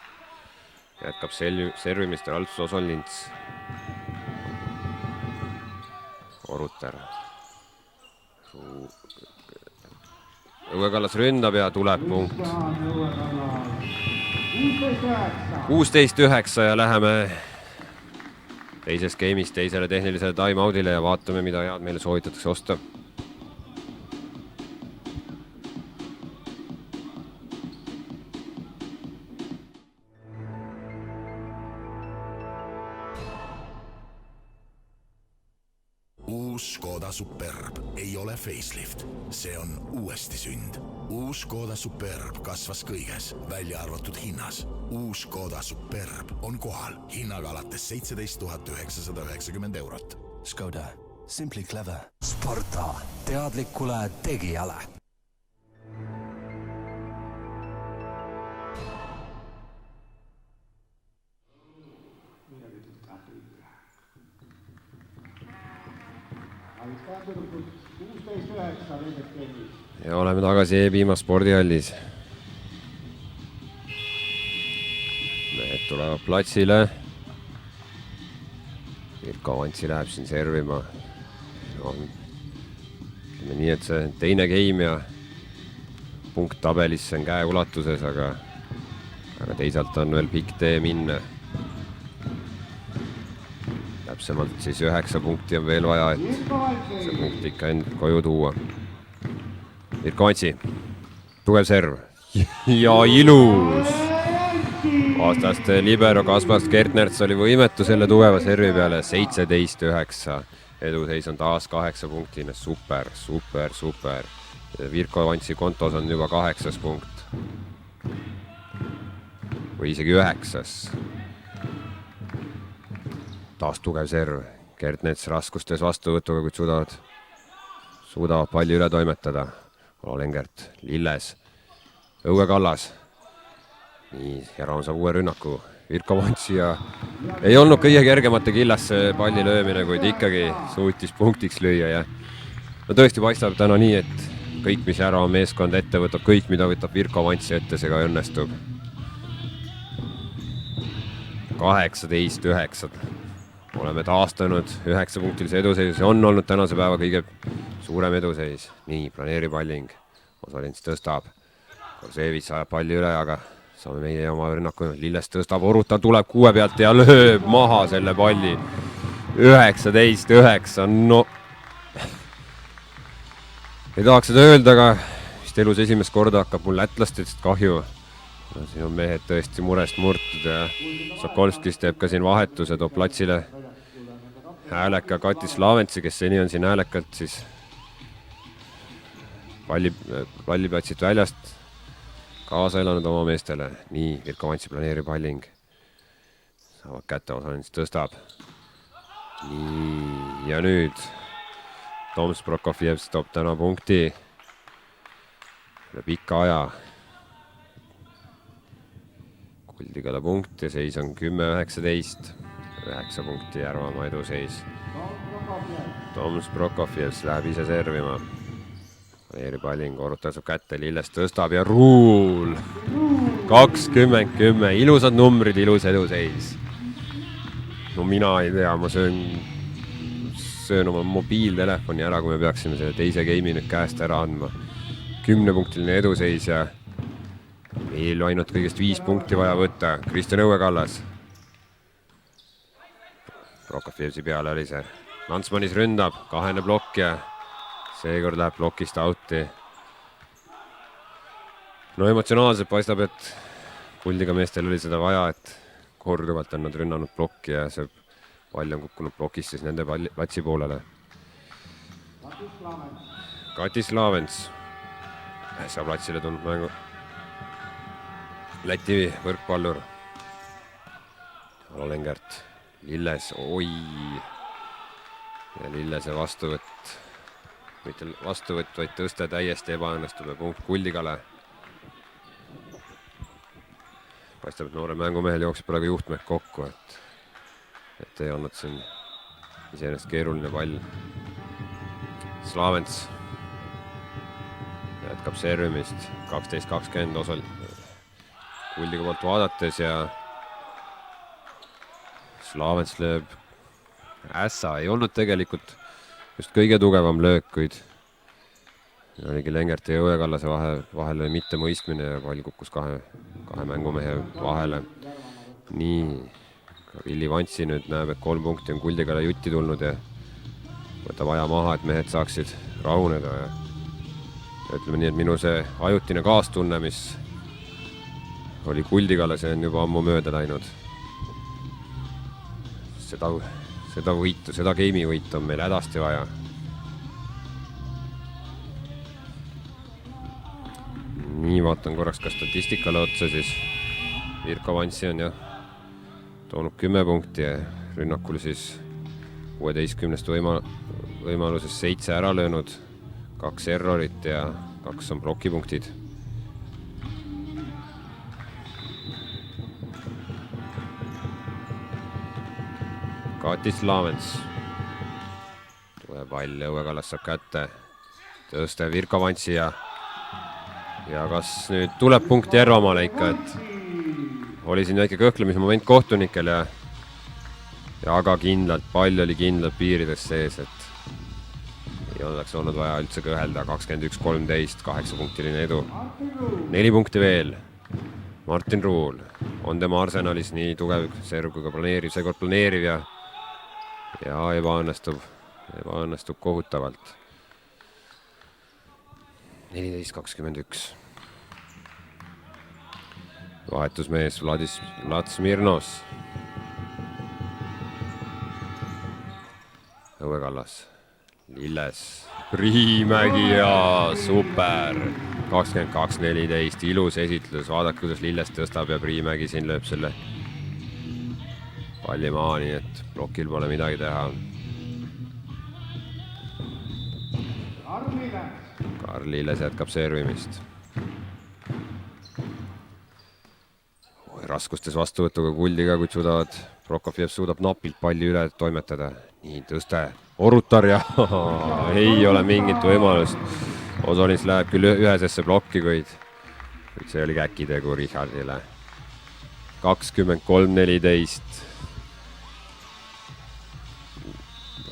Jätkab servimist Ralf Osolins. Oruter. Õuekallas ründab ja tuleb punkt. 16-9 ja läheme teises game'is teisele tehnilisele time-outile ja vaatame, mida head meile soovitatakse osta. Uus Škoda Superb ei ole facelift, see on uuesti sünd. Uus Škoda Superb kasvas kõiges, välja arvatud hinnas. Uus Škoda Superb on kohal, hinnaga alates 17 990 €. Škoda. Simply clever. Sparta. Teadlikule tegijale. Ja oleme tagasi E-Piima spordihallis. Mehed tulevad platsile. Virko Vantsi läheb siin servima. Ütleme nii, et see teine game ja punkt tabelisse on käe ulatuses, aga teisalt on veel pikk tee minna. Täpsemalt siis 9 punkti on veel vaja, et see punkt ikka end koju tuua. Virko Vantsi, tugev serv ja ilus. Vastaste libero Kaspar Kertnerts oli võimetu selle tugeva servi peale. 17-9. Eduseis on taas 8 punktine. Super. Virko Vantsi kontos on juba 8 punkt. Või isegi 9. Taas tugev serv. Kertnerts raskustes vastuvõtuga, kuid suudavad palli üle toimetada. Olengert, Lilles, Õuekallas. Nii, Jaron saab uue rünnaku. Virko Vantsi ja ei olnud kõige kergemate killasse palli löömine, kuid ikkagi suutis punktiks lüüa. Ja no tõesti paistab täna nii, et kõik, mis Järvamaa meeskond ette võtab, kõik, mida võtab Virko Vantsi ette, see ka õnnestub. 18-9. Oleme taastanud 9-punktilise eduseisu. See on olnud tänase päeva kõige suurem eduseis. Nii, planeeri palling. Osolins tõstab. Korsevits ajab palli üle, aga saame meie oma rünnaku. Lilles tõstab, Oruta tuleb 6 pealt ja lööb maha selle palli. 19-9. No, ei tahaks seda öelda, aga vist elus esimest korda hakkab mul lätlastest kahju. No, siin on mehed tõesti murest murtud ja Sokolskis teeb ka siin vahetuse, toob platsile hääleka Katis Laventsi, kes seni on siin häälekalt siis palliplatsit väljast kaasa elanud oma meestele. Nii, Virko Vantsi planeerib palling. Saavad kätte, Osanins tõstab. Nii, ja nüüd Toms Prokofjevs toob täna punkti. Üle pika aja. Kuldigala punkt ja seis on 10-19. 9 punkti Järvamaa eduseis. Toms Prokofjevs läheb ise servima. Planeerib palling, Orutar saab kätte, Lillest tõstab ja Ruul. 20-10, ilusad numbrid, ilus eduseis. No mina ei tea, ma söön oma mobiiltelefoni ära, kui me peaksime selle teise game'i nüüd käest ära andma. 10-punktiline eduseis ja meil ainult kõigest 5 punkti vaja võtta. Kristjan Õuekallas. Prokofjevsi peale oli see. Lantsmanis ründab, kahene blokk ja seekord läheb blokist out'i. No emotsionaalselt paistab, et Kuldiga meestel oli seda vaja, et korduvalt on nad rünnanud blokki ja see pall on kukkunud blokist siis nende platsi poolele. Katis Laavens äsja platsile tulnud mängu. Läti võrkpallur. Alo Lengert, Lilles, oi. Ja Lillese vastuvõtt, mitte vastuvõtt, vaid tõste täiesti ebaõnnestub ja punkt Kuldigale. Paistab, et noore mängumehel jookseb praegu juhtmed kokku, et ei olnud siin iseenesest keeruline pall. Slavens jätkab servimist, 12-20 osal Kuldiga poolt vaadates ja Slavens lööb ässa, ei olnud tegelikult just kõige tugevam löök, kuid oligi Lengerti ja Õuekallase vahel mitte mõistmine ja pall kukkus kahe mängumehe vahele. Nii, ka Villi Vantsi nüüd näeb, et 3 punkti on Kuldigale jutti tulnud ja võtab aja maha, et mehed saaksid rahuneda ja ütleme nii, et minu see ajutine kaastunne, mis oli Kuldigale, see on juba ammu mööda läinud. Seda võitu, seda game'i võitu on meil hädasti vaja. Nii, vaatan korraks ka statistikale otsa, siis Virko Vantsi on jah toonud 10 punkti ja rünnakul siis 16 võimalusest 7 ära löönud, 2 errorit ja 2 on blokipunktid. Katis Laavens. Tule pall, Õuekallas saab kätte. Tõste Virko Vantsi ja kas nüüd tuleb punkt Järvamaale ikka, et oli siin väike kõhklemismoment kohtunikel ja aga kindlalt, pall oli kindlalt piirides sees, et ei oleks olnud vaja üldse kõhelda. 21-13, 8-punktiline edu. 4 punkti veel. Martin Ruul on tema arsenalis nii tugev serv kui ka planeeriv, seekord planeeriv ja ebaõnnestub kohutavalt. 14-21. Vahetusmees Vlad Smirnos. Õuekallas, Lilles, Priimägi ja super. 22-14, ilus esitlus. Vaadake, kuidas Lilles tõstab ja Priimägi siin lööb selle palli maha, nii et blokil pole midagi teha. Karl Lilles jätkab servimist. Raskustes vastuvõtuga Kuldiga, kuid Prokofjev suudab napilt palli üle toimetada. Nii, tõste. Orutar ja ei ole mingit võimalust. Osanins läheb küll ühesesse blokki, kuid see oli käkitegu Richardile. 23-14.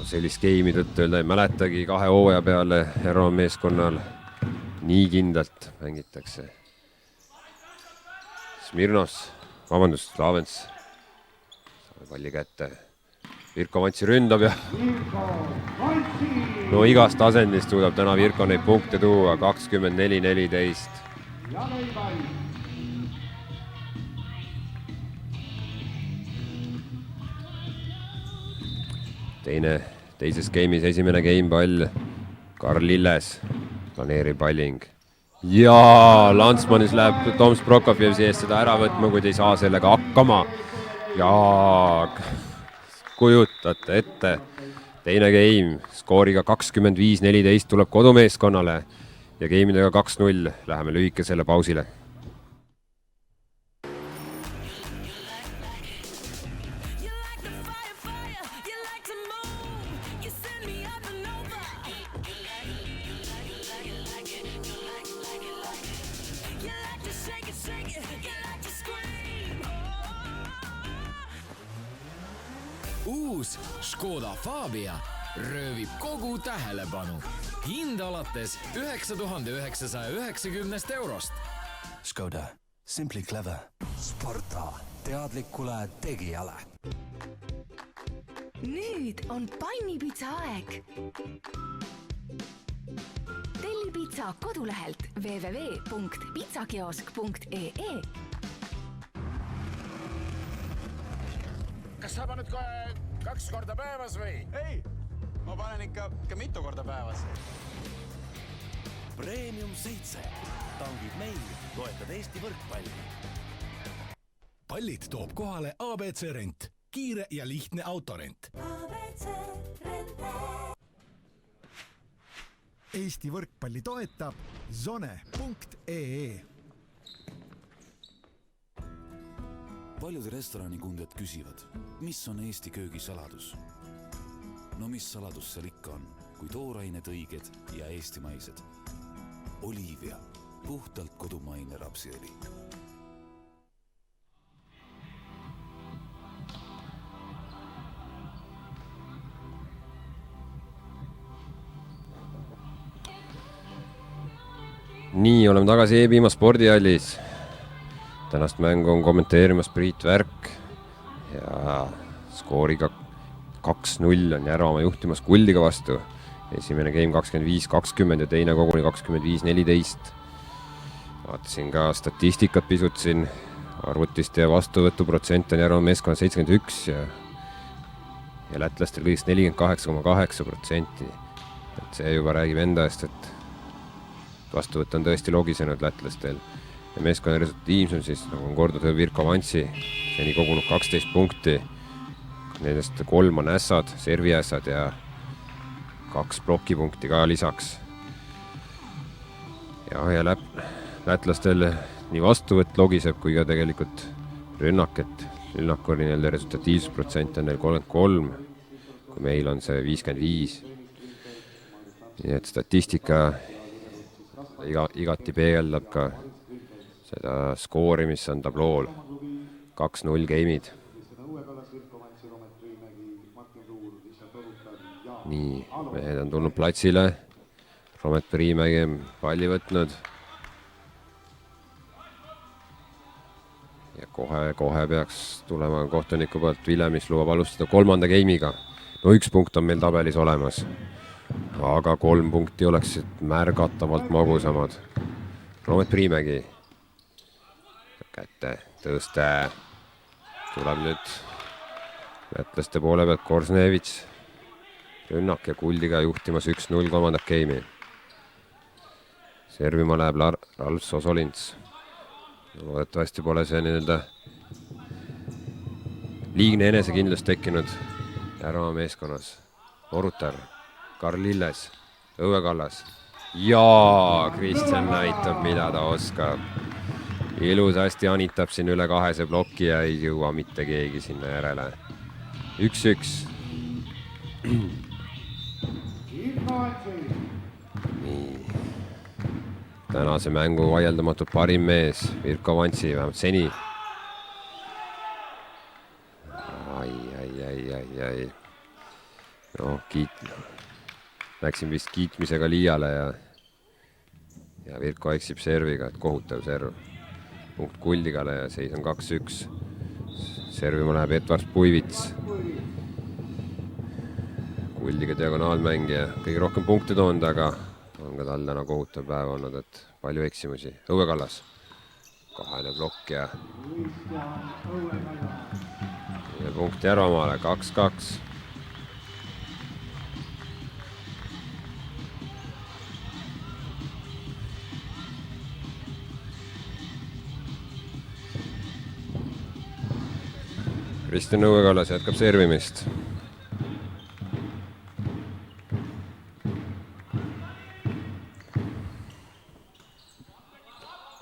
Sellist game'i tõttu ei mäletagi 2 hooaja peale Järvamaa meeskonnal nii kindlalt mängitakse. Laavens saab palli kätte. Virko Vantsi ründab ja no igast asendist suudab täna Virko neid punkte tuua. 24-14. Teises game'is esimene game pall Karl Lilles, planeerib palling ja Landsmanis läheb Toms Prokofjevsi eest seda ära võtma, kui ta ei saa sellega hakkama. Ja kujutate ette, teine game skooriga 25-14 tuleb kodumeeskonnale ja gameidega 2-0. Läheme lühikesele pausile. Uus Škoda Fabia röövib kogu tähelepanu. Hind alates 9990 eurost. Škoda. Simply clever. Sparta. Teadlikule tegijale. Nüüd on pannipitsa aeg. Telli pitsa kodulehelt www.pitsakiosk.ee. Kas sa paned kohe 2 korda päevas või? Ei, ma panen ikka mitu korda päevas. Premium 7. Tangid meil, toetad Eesti võrkpalli. Pallid toob kohale ABC Rent. Kiire ja lihtne autorent. Eesti võrkpalli toetab zone.ee. Paljud restoranikunded küsivad, mis on Eesti köögisaladus? No mis saladus seal ikka on, kui toorained õiged ja eestimaised? Olivia, puhtalt kodumaine rapsiõli. Nii, oleme tagasi E-Piima spordihallis. Tänast mängu on kommenteerimas Priit Värk ja skooriga 2-0 on Järvamaa juhtimas Kuldiga vastu. Esimene game 25-20 ja teine koguni 25-14. Vaatasin ka statistikat pisut siin. Arvutist ja vastuvõtuprotsent on Järvamaa meeskonna 71 ja lätlastel kõigest 48,8%. Et see juba räägib enda eest, et vastuvõtt on tõesti logisenud lätlastel. Ja meeskonna resultatiivsus siis, nagu on kordadel Virko Vantsi, seni kogunud 12 punkti. Nendest 3 on ässad, serviässad ja 2 plokipunkti ka lisaks. Ja lätlastel nii vastuvõtt logiseb kui ka tegelikult rünnak, et rünnak oli neil resultatiivsusprotsent on neil 33, kui meil on see 55. Nii et statistika igati peegeldab ka seda skoori, mis on tablool. 2-0 game'id. Nii, mehed on tulnud platsile. Romet Priimägi on palli võtnud. Ja kohe peaks tulema kohtuniku poolt Vile, mis lubab alustada 3. game'iga. No 1 punkt on meil tabelis olemas. Aga 3 punkti oleksid märgatavalt magusamad. Romet Priimägi. Kätte, tõste. Tuleb nüüd lätlaste poole pealt Korsnevits. Rünnak ja Kuldiga juhtimas 1-0 3. game'i. Servima läheb Ralf Sosolins. Loodetavasti pole see nii-öelda liigne enesekindlust tekkinud Järvamaa meeskonnas. Orutar, Karl Lilles, Õue Kallas. Ja Kristjan näitab, mida ta oskab. Ilusasti anitab siin üle 2 plokki ja ei jõua mitte keegi sinna järele. 1-1. Nii. Tänase mängu vaieldamatult parim mees, Virko Vantsi, vähemalt seni. Ai. No, läksin vist kiitmisega liiale ja Virko eksib serviga, et kohutav serv. Punkt Kuldigale ja seis on 2-1. Servima läheb Edvard Puivits. Kuldiga diagonaalmängija. Kõige rohkem punkte toonud, aga on ka tal täna kohutav päev olnud, et palju eksimusi. Õue Kallas. 2 plokk ja punkt Järvamaale. 2-2. Kristjan Õuekallas jätkab servimist.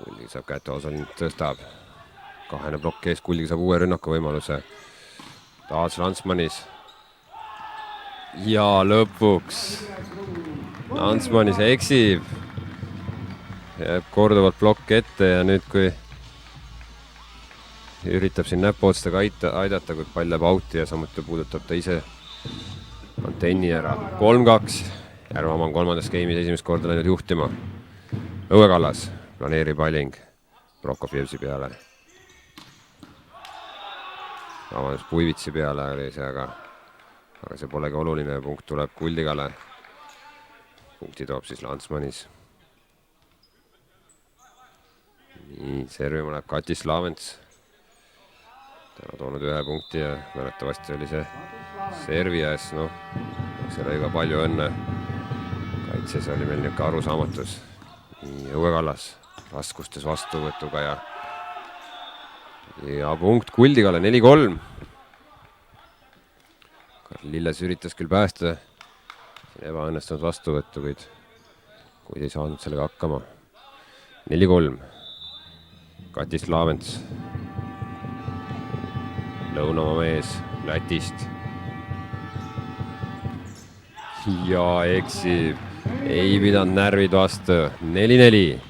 Kuldiga saab kätte, Osalind tõstab. Kahene plokk ees, Kuldiga saab uue rünnaku võimaluse. Taas Landsmanis. Ja lõpuks Landsmanis eksib. Jääb korduvalt plokk ette ja nüüd kui üritab siin näpuotstega aidata, kui pall läheb auti ja samuti puudutab ta ise antenni ära. 3-2. Järvamaa on kolmandas skeemis esimest korda läinud juhtima. Õuekallas, planeeri palling Prokofjevsi peale. Avandus Puivitsi peale oli see, aga see polegi oluline. Punkt tuleb Kuldigale. Punkti toob siis Landsmanis. Nii, servima läheb Katis Laavents. Täna toonud ühe punkti ja mäletavasti oli see servi ees, noh, selle juba palju õnne. Kaitses oli meil niisugune arusaamatus. Nii, Õuekallas raskustes vastuvõtuga ja punkt Kuldigale, 4-3. Karl Lilles üritas küll päästa ebaõnnestunud vastuvõttu, kuid ei saanud sellega hakkama. 4-3. Katis Laavents. Lõunamaa mees Lätist. Ja eksib. Ei pidanud närvid vastu. 4-4.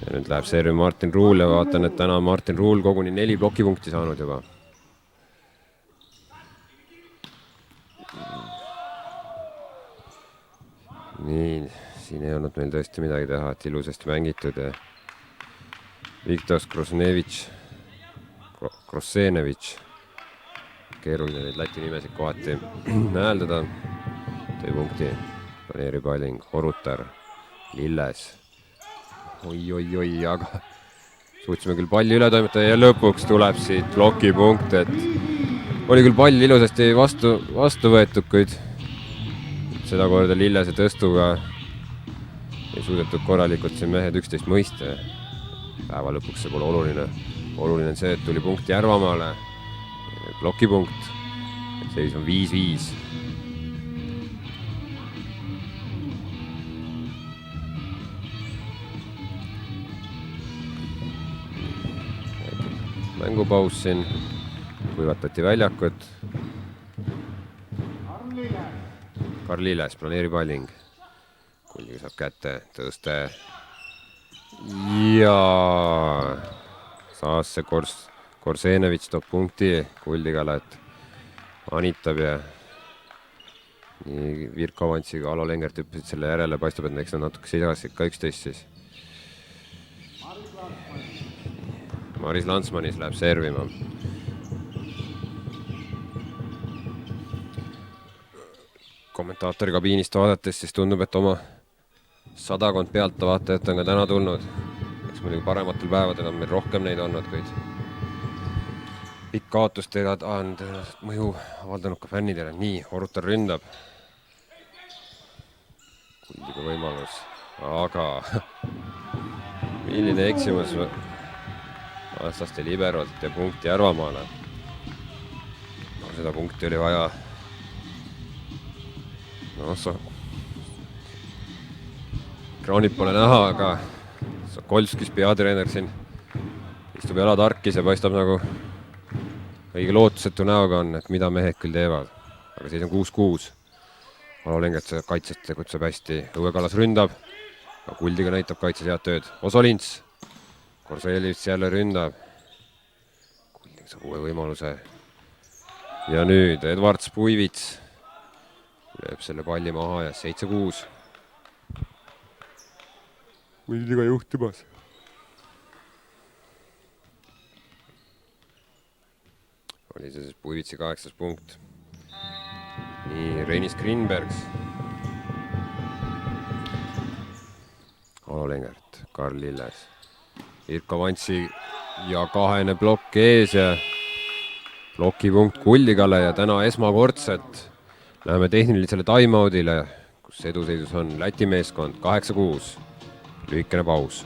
Ja nüüd läheb servi Martin Ruul ja vaatan, et täna on Martin Ruul koguni 4 plokipunkti saanud juba. Nii, siin ei olnud meil tõesti midagi teha, et ilusasti mängitud ja Viktor Krosenevitš, keeruline neid Läti nimesid kohati hääldada, tõi punkti, planeeri palling, Orutar, Lilles, oi, aga suutsime küll palli üle toimetada ja lõpuks tuleb siit plokipunkt, et oli küll pall ilusasti vastu võetud, kuid seda korda Lillese tõstuga ei suudetud korralikult siin mehed üksteist mõista. Päeva lõpuks see pole oluline. Oluline on see, et tuli punkt Järvamaale. Plokipunkt. Seis on 5-5. Mängupaus siin. Kuivatati väljakut. Karl Lilles, planeeri palling. Kuldiga saab kätte, tõste. Ja saas see Korsenevitš toob punkti Kuldigale, et anitab ja nii Virko Avantsiga Alo Lengert hüppasid selle järele, paistab, et eks nad natuke sidasid ka üksteist siis. Maris Landsmanis läheb servima. Kommentaatori kabiinist vaadates siis tundub, et oma 100 pealt vaatajat on ka täna tulnud. Eks muidugi parematel päevadel on meil rohkem neid olnud, kuid pikk kaotust on mõju avaldanud ka fännidele. Nii, Orutar ründab. Kuldiga võimalus, aga milline eksimus vastaste liberolt ja punkti Järvamaale. No, seda punkti oli vaja. Kraanit pole näha, aga Sokolskis peatreener siin istub jala tarkis ja paistab nagu õige lootusetu näoga on, et mida mehed küll teevad. Aga siis on 6-6. Alo Lengert kaitsest tegutseb hästi. Õuekallas ründab. Kuldiga näitab kaitses head tööd. Osolints. Korselivits jälle ründab. Kuldiga saab uue võimaluse. Ja nüüd Edvards Puivits lööb selle palli maha ja 7-6. Kuldiga juhtimas. Oli see siis Puivitsi 8. punkt. Nii, Reinis Grinbergs. Alo Lengert, Karl Lilles. Virko Avantsi ja kahene plokk ees ja plokipunkt Kuldigale ja täna esmakordselt läheme tehnilisele timeoutile, kus eduseisus on Läti meeskond 8-6. Lühikene paus.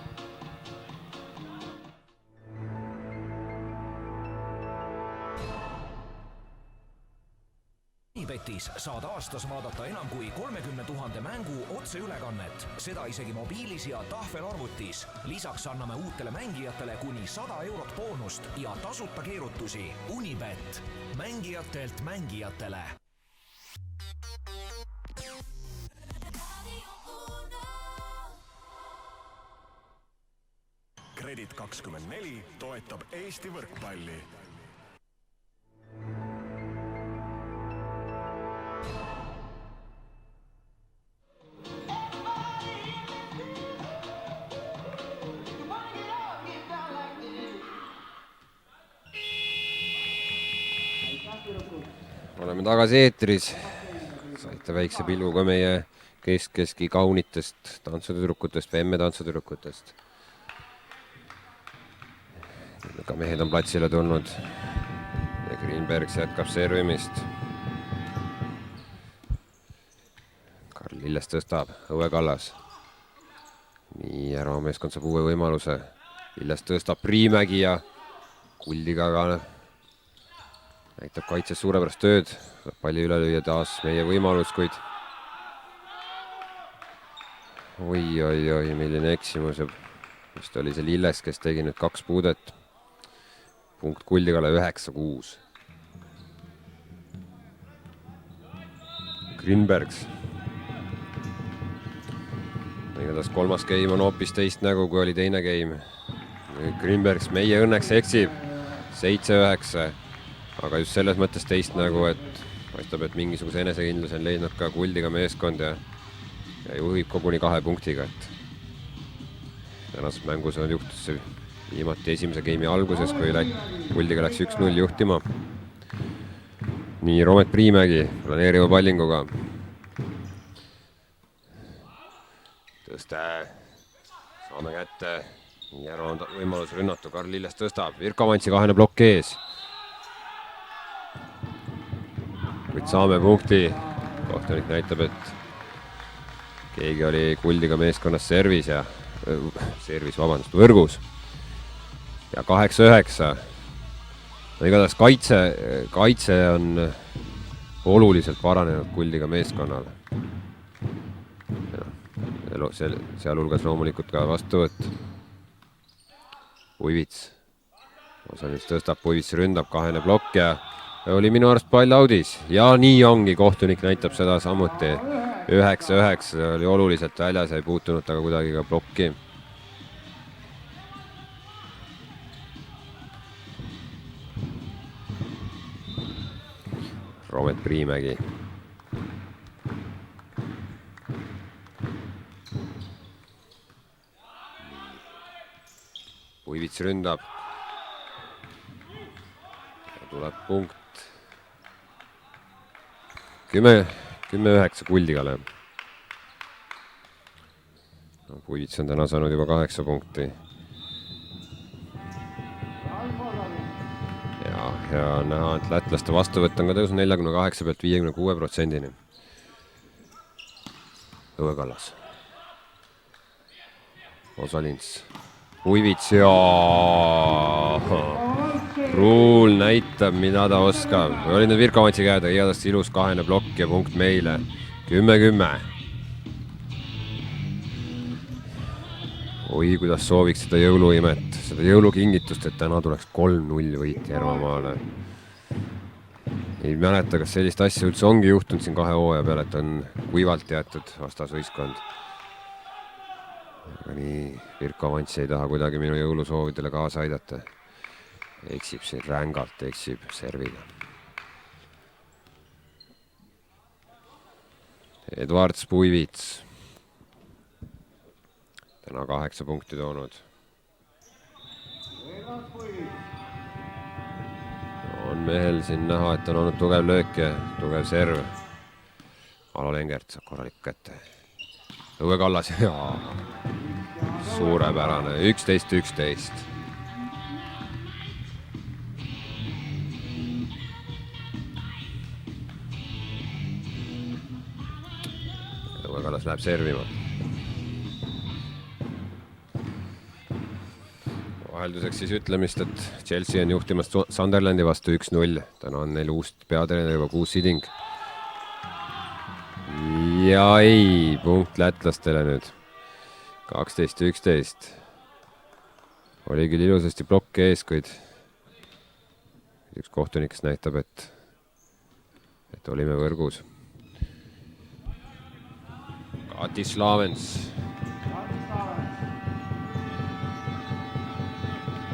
Unibetis saad aastas vaadata enam kui 30 000 mängu otseülekannet, seda isegi mobiilis ja tahvelarvutis. Lisaks anname uutele mängijatele kuni 100 eurot boonust ja tasuta keerutusi. Unibet, mängijatelt mängijatele. Kredit24 toetab Eesti võrkpalli. Oleme tagasi eetris. Saite väikse pilgu ka meie keski kaunitest tantsutüdrukutest, emme tantsutüdrukutest. Ka mehed on platsile tulnud. Ja Greenbergs jätkab servimist. Karl Lilles tõstab, Õue Kallas. Nii, Järva meeskond saab uue võimaluse. Lilles tõstab Priimägi ja Kuldiga ka näitab kaitses suurepärast tööd. Palli üle lüüa taas meie võimalus, kuid oi, milline eksimus. Just oli see Lilles, kes tegi nüüd 2 puudet. Punkt Kuldigale 9-6. Greenbergs. Igatahes 3. game on hoopis teist nägu, kui oli teine game. Greenbergs meie õnneks eksib 7-9. Aga just selles mõttes teist nägu, et paistab, et mingisuguse enesekindlus on leidnud ka Kuldiga meeskond ja juhib koguni 2 punktiga. Tänases mängus on juhtus see viimati esimese game'i alguses, kui Kuldiga läks 1-0 juhtima. Nii, Roomet Priimägi planeeriva pallinguga. Tõste. Saame kätte. Järva on võimalus rünnatu. Karl Lilles tõstab. Virko Vantsi kahene plokk ees. Kuid saame punkti. Kohtunik näitab, et keegi oli Kuldiga meeskonnas võrgus. Ja 8-9. No igatahes kaitse on oluliselt paranenud Kuldiga meeskonnale. Seal hulgas loomulikult ka vastuvõtt. Puivits. Osalist tõstab, Puivits ründab, kahene plokk ja oli minu arust pall audis. Ja nii ongi, kohtunik näitab seda samuti. 9-9 oli oluliselt väljas, ei puutunud taga kuidagi ka plokki. Roomet Priimägi. Puivits ründab. Ja tuleb punkt. 10-9 Kuldigale. No, Puivits on täna saanud juba 8 punkti. Ja näha, et lätlaste vastuvõtt on ka tõusnud 48 pealt 56%-ni. Õue Kallas. Osalins. Puivits ja Ruul näitab, mida ta oskab. Või olid need Virko Vantsi käed, aga igatahes ilus kahene plokk ja punkt meile. 10-10. Oi, kuidas sooviks seda jõuluimet, seda jõulukingitust, et täna tuleks 3-0 võit Järvamaale. Ei mäleta, kas sellist asja üldse ongi juhtunud siin 2 hooaja peal, et on kuivalt jäetud vastasvõistkond. Aga nii, Virko Vantsi ei taha kuidagi minu jõulusoovidele kaasa aidata. Eksib siin rängalt, eksib serviga. Edvards Puivits. Täna 8 punkti toonud. On mehel siin näha, et on olnud tugev löök ja tugev serv. Alo Lengert saab korralik kätte. Õue Kallas ja suurepärane. 11-11. Õue Kallas läheb servima. Vahelduseks siis ütlemist, et Chelsea on juhtimas Sunderlandi vastu 1-0. Täna on neil uus peatreener juba Kuus Siding. Ja ei, punkt lätlastele nüüd. 12-11. Oli küll ilusasti plokk ees, kuid üks kohtunik, kes näitab, et olime võrgus. Kati Slavens.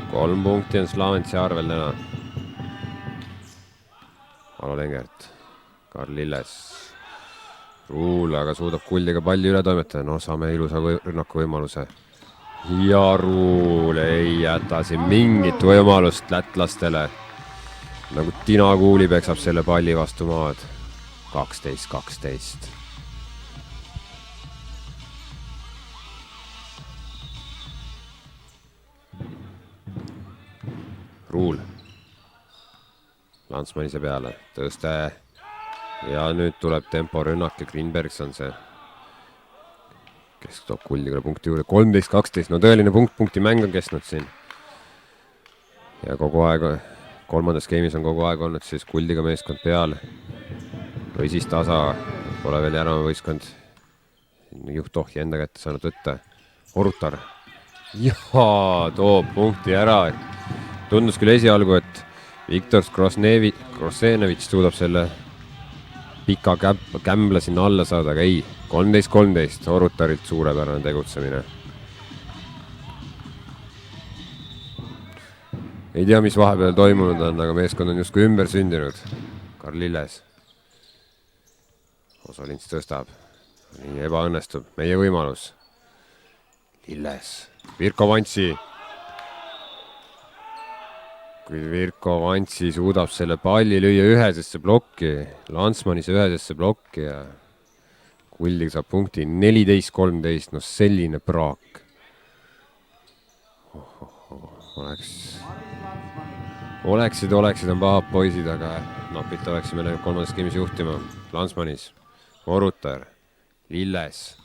3 punkti on Slavensi arvel täna. Alo Lengert. Karl Lilles. Ruul, aga suudab Kuldiga palli üle toimetada. No saame ilusa rünnaku võimaluse. Ja Ruul ei jäta siin mingit võimalust lätlastele. Nagu Tina Kuuli peksab selle palli vastu maad. 12-12. Ruul. Landsmanise peale. Tõste. Ja nüüd tuleb temporünnak ja Greenbergs on see, kes toob Kuldigale punkti juurde. 13-12. No tõeline punkti mäng on kestnud siin. Ja kogu aeg, kolmandas game'is on kogu aeg olnud siis Kuldiga meeskond peal. Või siis tasa. Pole veel järgmine võistkond juhtohji enda kätte saanud võtta. Orutar. Jaa, toob punkti ära. Tundus küll esialgu, et Viktor Krosenevich suudab selle pika kämbla sinna alla saada, aga ei. 13-13. Orutarilt suurepärane tegutsemine. Ei tea, mis vahepeal toimunud on, aga meeskond on justkui ümber sündinud. Karl Lilles. Osolints tõstab. Nii ebaõnnestub. Meie võimalus. Lilles. Virko Vantsi. Kui Virko Vantsi suudab selle palli lüüa ühesesse blokki, Landsmanis ühesesse blokki ja Kuldig saab punkti 14-13, no selline praak. Oleksid on pahad poisid, aga napilt oleksime läinud kolmandas game'is juhtima. Landsmanis, Orutar, Lilles.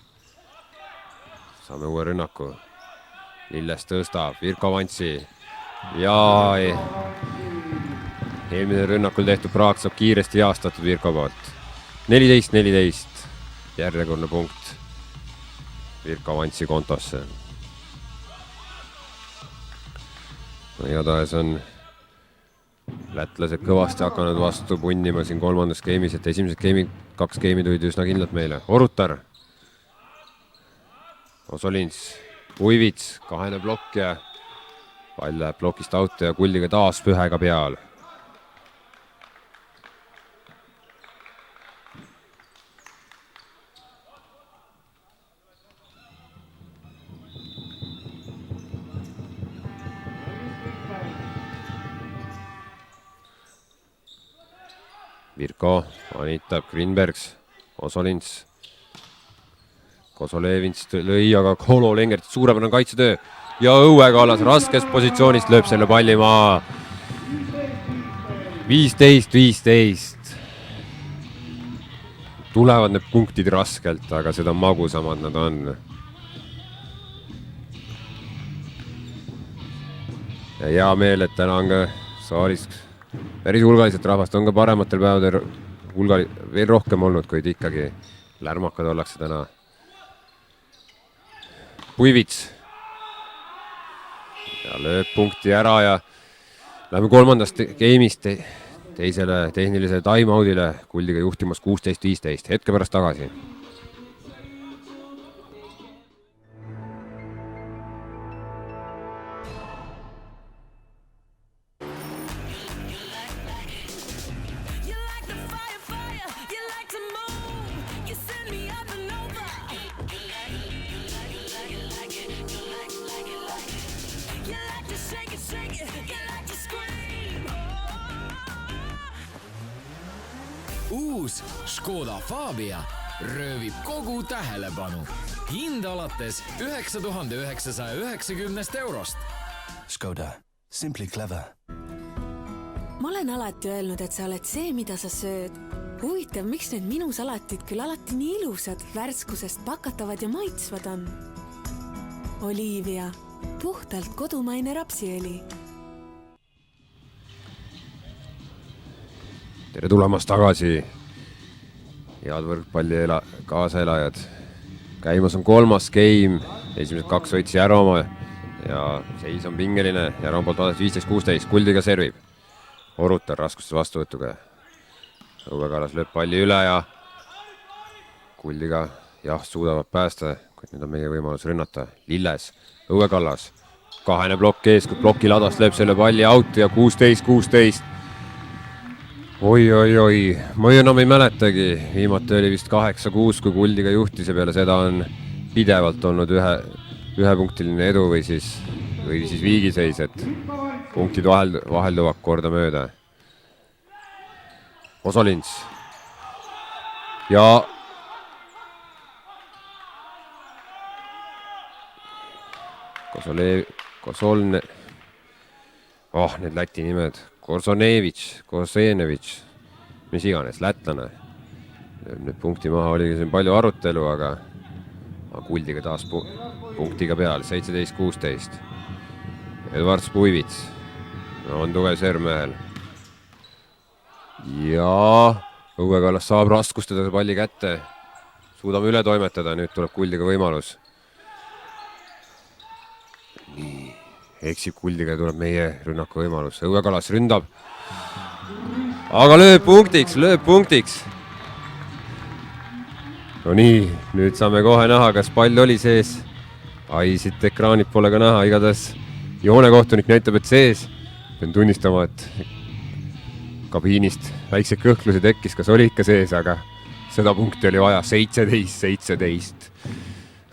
Saame uue rünnaku. Lilles tõstab, Virko Vantsi. Ja eelmine rünnakul tehtud praak saab kiiresti jaastatud Virko poolt. 14-14. Järjekordne punkt Virko Vantsi kontosse. No, igatahes on lätlased kõvasti hakanud vastu punnima siin kolmandas game'is, et esimesed 2 game'i tulid üsna kindlalt meile. Orutar. Osolins. Uivits. Kahene blokk ja pall läheb blokist out ja Kuldiga taas Pühega peal. Virko vanitab Greenbergs, Osolins. Kosolevins lõi, aga Kolo Lengert suurepärane kaitsetöö. Ja Õue Kallas raskes positsioonist lööb selle palli maa. 15-15. Tulevad need punktid raskelt, aga seda magusamad nad on. Ja hea meel, et täna on ka saalis päris hulgaliselt rahvast. On ka parematel päevadel veel rohkem olnud, kuid ikkagi lärmakad ollakse täna. Puivits. Ja lööb punkti ära ja läheme kolmandast game'ist teisele tehnilisele timeoutile. Kuldiga juhtimas 16-15. Hetke pärast tagasi. Uus Škoda Fabia röövib kogu tähelepanu. Hind alates 9990 eurost. Škoda. Simply clever. Ma olen alati öelnud, et sa oled see, mida sa sööd. huvitav, miks need minu salatid küll alati nii ilusad, värskusest pakatavad ja maitsvad on? Olivia, puhtalt kodumaine rapsiõli. Tere tulemast tagasi, head võrkpalli kaasaelajad. Käimas on 3. game, esimesed 2 võitis Järvamaa ja seis on pingeline. Järvamaa poolt vaadates 15-16, Kuldiga servib. Orutar raskustes vastuvõtuga. Õue Kallas lööb palli üle ja Kuldiga suudavad päästa, kuid nüüd on meie võimalus rünnata. Lilles, Õue Kallas, kahene plokk ees, kui ploki ladast lööb selle palli out ja 16-16. Oi, ma enam ei mäletagi, viimati oli vist 8-6, kui Kuldiga juhtis ja peale seda on pidevalt olnud ühepunktiline edu või siis viigiseis, et punktid vahelduvad korda mööda. Osolins ja Kosolne, need Läti nimed, Kosenevitš, mis iganes, lätlane. Nüüd punkti maha oligi siin palju arutelu, aga Kuldiga taas punktiga peal, 17-16. Edvard Spuivits on tugev serv mehel. Ja Õue Kallas saab raskustada palli kätte. Suudame üle toimetada, nüüd tuleb Kuldiga võimalus. Nii, eksib Kuldiga ja tuleb meie rünnaku võimalus. Õue Kallas ründab. Aga lööb punktiks. No nii, nüüd saame kohe näha, kas pall oli sees. Siit ekraanid pole ka näha, igatahes joonekohtunik näitab, et sees. Pean tunnistama, et kabiinist väikse kõhkluse tekkis, kas oli ikka sees, aga seda punkti oli vaja. 17-17.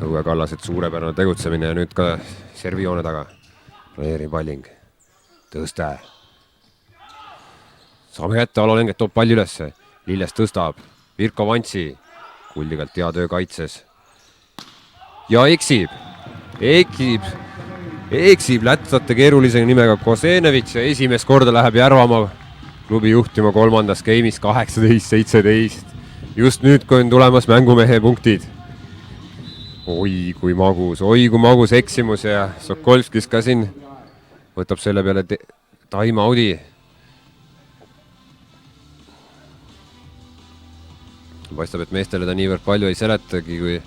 Õue Kallased suurepärane tegutsemine ja nüüd ka servijoone taga. Planeeri palling. Tõste. Saame kätte, Alo Lenget toob palli ülesse. Lilles tõstab. Virko Vantsi. Kuldigalt hea töö kaitses. Ja eksib lätlaste keerulise nimega Kosenevitš ja esimest korda läheb Järvamaa klubi juhtima 3. game'is 18-17. Just nüüd, kui on tulemas mängumehe punktid. Oi kui magus eksimus ja Sokolskis ka siin võtab selle peale time out'i. Paistab, et meestele ta niivõrd palju ei seletagi, kui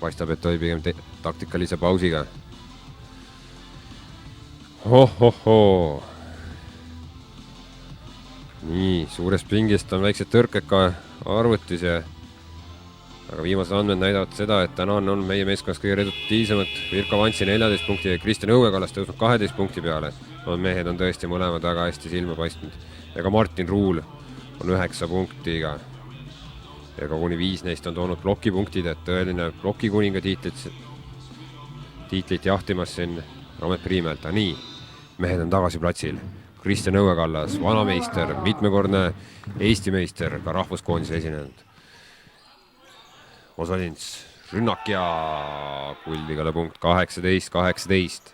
paistab, et oli pigem taktikalise pausiga. Nii, suurest pingist on väiksed tõrked ka arvutis ja aga viimased andmed näidavad seda, et täna on meie meeskonnas kõige reduktiivsemad. Virko Vantsi 14 punkti ja Kristjan Õue Kallas tõusnud 12 punkti peale. Mehed on tõesti mõlemad väga hästi silma paistnud. Ja ka Martin Ruul on 9 punktiga. Ja ka kuni 5 neist on toonud plokipunktid, et tõeline plokikuninga tiitlit jahtimas siin Ramet Priimäelt. Nii, mehed on tagasi platsil. Kristjan Õue Kallas, vanameister, mitmekordne Eesti meister, ka rahvuskoondise esinenud. Osolins, rünnak ja Kuldigale punkt 18-18.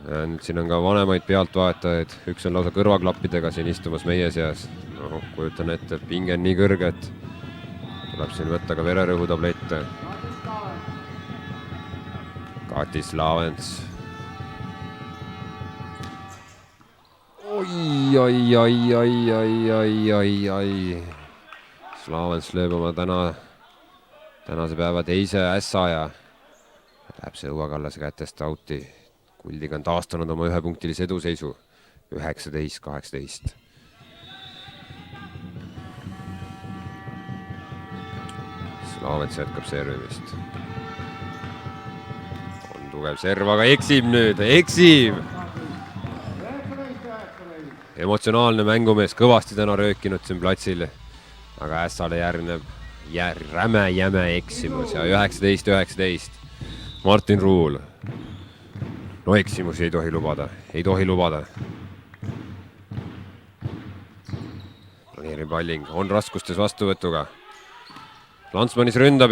Nüüd siin on ka vanemaid pealtvaatajaid, üks on lausa kõrvaklappidega siin istumas meie seas. Kujutan ette, pinge on nii kõrge, et tuleb siin võtta ka vererõhutablette. Katis Laavens. Oi. Slaavens lööb oma tänase päeva teise ässa ja läheb see Õue Kallase kätest out'i. Kuldiga on taastanud oma ühepunktilise eduseisu 19-18. Slaavens jätkab servimist. On tugev serv, aga eksib nüüd, Emotsionaalne mängumees, kõvasti täna röökinud siin platsil, aga ässale järgneb jäme eksimus ja 19-19. Martin Ruul. No eksimusi ei tohi lubada. Planeeri palling, on raskustes vastuvõtuga. Lantsmanis ründab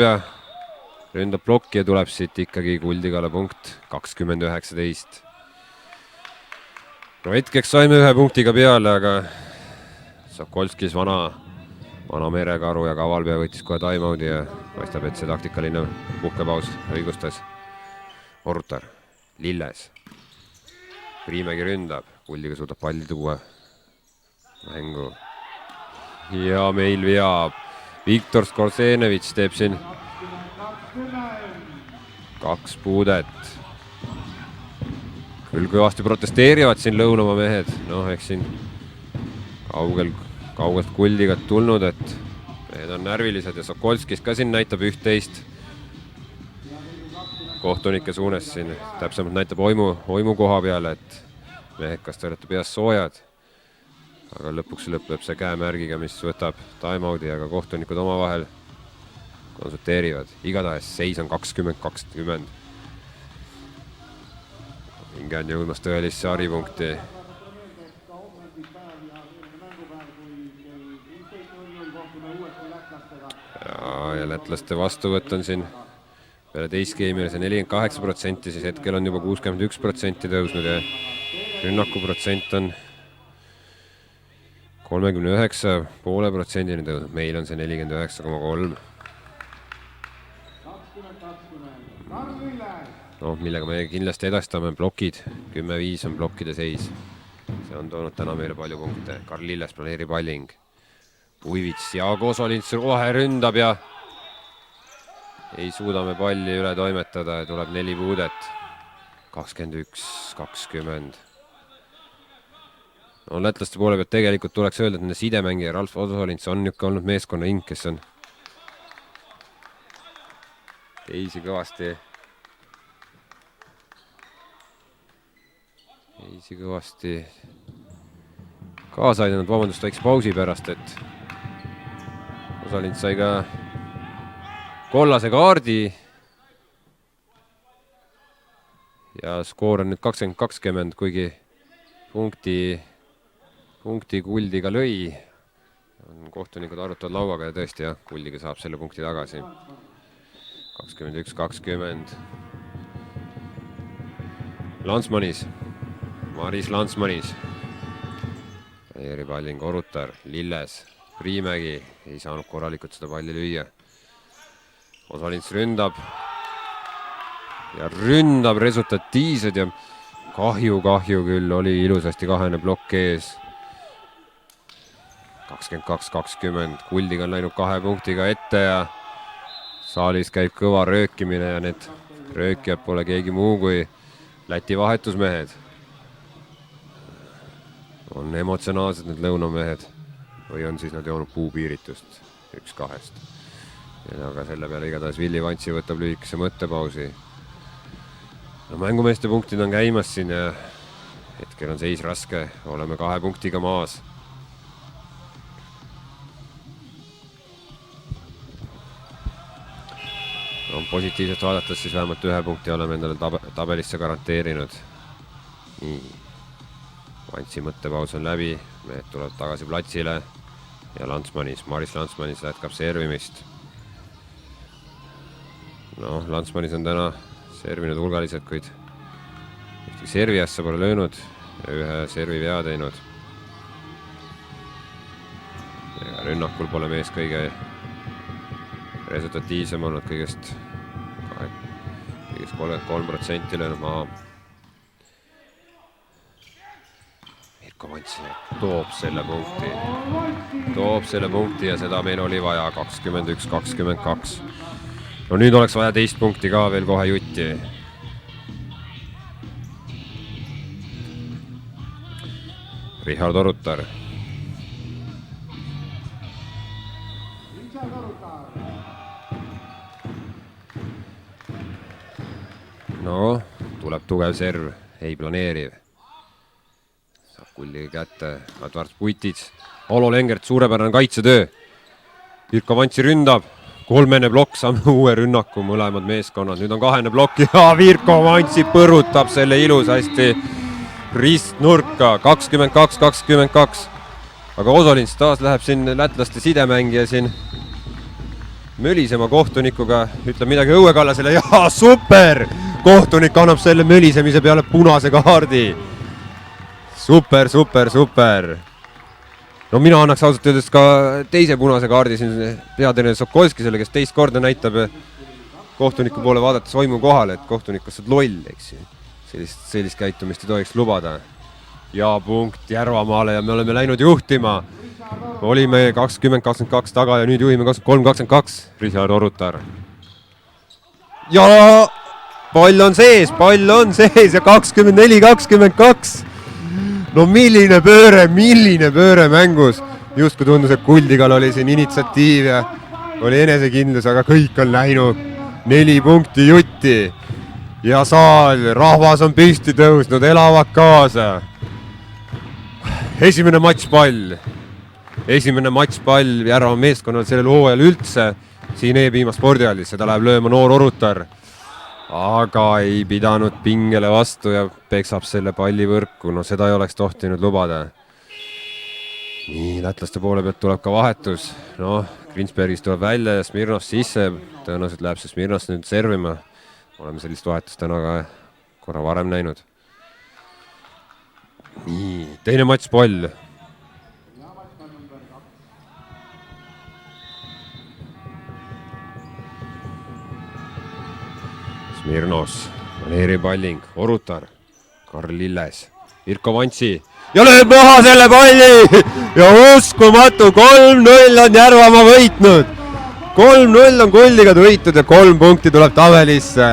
plokki ja tuleb siit ikkagi Kuldigale punkt 20-19. no hetkeks saime 1 punktiga peale, aga Sokolskis vana merekaru ja kavalpea võttis kohe time-out'i ja paistab, et see taktikaline puhkepaus õigustas. Orutar, Lilles. Priimägi ründab, Kuldiga suudab palli tuua mängu. Ja meil veab. Viktor Skorsenevitš teeb siin 2 puudet. Küll kõvasti protesteerivad siin Lõunamaa mehed. Ehk siin kaugelt Kuldiga tulnud, et mehed on närvilised ja Sokolskis ka siin näitab 11. Kohtunike suunes siin täpsemalt näitab oimu koha peale, et mehed, kas te olete peas soojad. Aga lõpuks lõpeb see käemärgiga, mis võtab time-out'i, aga kohtunikud omavahel konsulteerivad. Igatahes seis on 20-20. Inge on jõudmas tõelisse haripunkti. Ja lätlaste vastuvõtt on siin peale teist geimile see 48%, siis hetkel on juba 61% tõusnud ja rünnakuprotsent on 39,5% tõusnud. Meil on see 49,3%. Millega me kindlasti edastame blokid. 10-5 on blokkide seis. See on toonud täna meile palju punkte. Karl Lilles planeerib Alling. Uivits ja Kosolins kohe ründab ja ei suuda me palli üle toimetada ja tuleb 4 puudet. 21-20. Lätlaste poole pealt tegelikult tuleks öelda, et nende sidemängija Ralf Kosolins on niuke olnud meeskonna hing, kes on teisi kõvasti kaasa aidanud. Vabandust väikse pausi pärast, et Kosolins sai ka kollase kaardi ja skoor on nüüd 20-20, kuigi punkti Kuldiga lõi. Kohtunikud arutavad lauaga ja tõesti jah, Kuldiga saab selle punkti tagasi. 21-20. Landsmanis, Maris Landsmanis. Planeerib Alling, Orutar, Lilles, Priimägi ei saanud korralikult seda palli lüüa. Kosolins ründab ja ründab resultatiivsed ja kahju küll, oli ilusasti kahene plokk ees. 22-20, Kuldiga on läinud 2 punktiga ette ja saalis käib kõva röökimine ja need röökijad pole keegi muu kui Läti vahetusmehed. On emotsionaalsed need lõunamehed või on siis nad joonud puupiiritust 1-2. Aga selle peale igatahes Villi Vantsi võtab lühikese mõttepausi. Mängumeeste punktid on käimas siin ja hetkel on seis raske, oleme 2 punktiga maas. Positiivselt vaadates siis vähemalt 1 punkti oleme endale tabelisse garanteerinud. Nii, Vantsi mõttepaus on läbi, mehed tulevad tagasi platsile ja Maris Landsmanis jätkab servimist. Landsmanis on täna servinud hulgaliselt, kuid ühtegi servi asja pole löönud ja 1 servi vea teinud. Ja rünnakul pole mees kõige resultatiivsem olnud, kõigest 33% löönud maha. Mirko Vantsi toob selle punkti ja seda meil oli vaja 21-22. Nüüd oleks vaja teist punkti ka veel kohe jutti. Richard Orutar. Tuleb tugev serv, ei planeeriv. Saab Kuldiga kätte, Advars Putits. Olo Lengert, suurepärane kaitsetöö. Mirko Vantsi ründab. 3. blokk, saame uue rünnaku, mõlemad meeskonnad. Nüüd on 2. blokk ja Mirko Vantsi põrutab selle ilusasti ristnurka. 22-22. Aga Kosolins taas läheb siin lätlaste sidemängija siin mölisema kohtunikuga, ütleb midagi õuekallasele ja super! Kohtunik annab selle mölisemise peale punase kaardi. super. No mina annaks ausalt öeldes ka teise punase kaardi siin peatreener Sokolskisele, kes teist korda näitab kohtuniku poole vaadates oimu kohale, et kohtunik, kas sa oled loll, eks ju. Sellist käitumist ei tohiks lubada. Ja punkt Järvamaale ja me oleme läinud juhtima. Olime 20-22 taga ja nüüd juhime 23-22. Richard Orutar. Ja pall on sees ja 24-22. No milline pööre mängus. Just kui tundus, et Kuldigal oli siin initsiatiiv ja oli enesekindlus, aga kõik on läinud 4 punkti jutti. Ja saal, rahvas on püsti tõusnud, elavad kaasa. Esimene matšpall Järva meeskonnal sellel hooajal üldse siin E-Piima spordihallis. Seda läheb lööma noor Orutar. Aga ei pidanud pingele vastu ja peksab selle palli võrku. No seda ei oleks tohtinud lubada. Nii, lätlaste poole pealt tuleb ka vahetus. No, Grinsbergis tuleb välja ja Smirnov sisse. Tõenäoliselt läheb see Smirnovs nüüd servima. Oleme sellist vahetust täna ka korra varem näinud. Nii, teine matšpall. Smirnovs, maneeripalling, Orutar, Karl Lilles, Irko Vantsi ja lööb maha selle palli ja uskumatu 3-0 on Järvamaa võitnud. 3-0 on Kuldiga võitud ja 3 punkti tuleb tabelisse.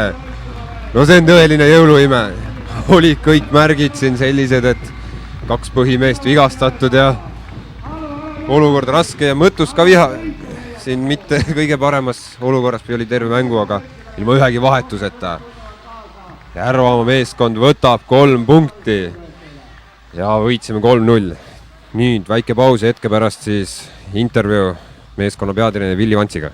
No see on tõeline jõuluime. Olid kõik märgid siin sellised, et 2 põhimeest vigastatud ja olukord raske ja mõttus ka siin mitte kõige paremas olukorras oli terve mängu, aga ilma ühegi vahetuseta. Järvamaa meeskond võtab 3 punkti ja võitsime 3-0. Nüüd väike paus ja hetke pärast siis intervjuu meeskonna peatreeneri Villi Vantsiga.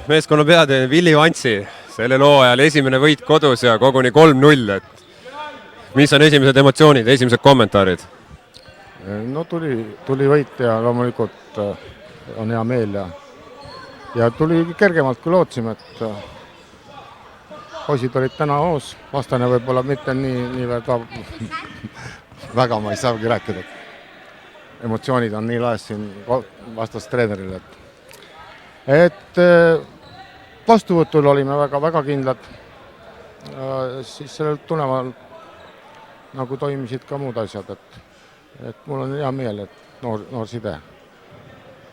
Meeskonna peatreener Villi Vantsi, sellel hooajal esimene võit kodus ja koguni 3-0. Mis on esimesed emotsioonid, esimesed kommentaarid? No tuli võit ja loomulikult on hea meel ja tuli kergemalt kui lootsime, et poisid olid täna hoos, vastane võib-olla mitte nii väga ma ei saagi rääkida. Emotsioonid on nii laes siin vastas treenerile, et vastuvõtul olime väga kindlad. Siis sellel tuneval nagu toimisid ka muud asjad, et mul on hea meel, et noor side,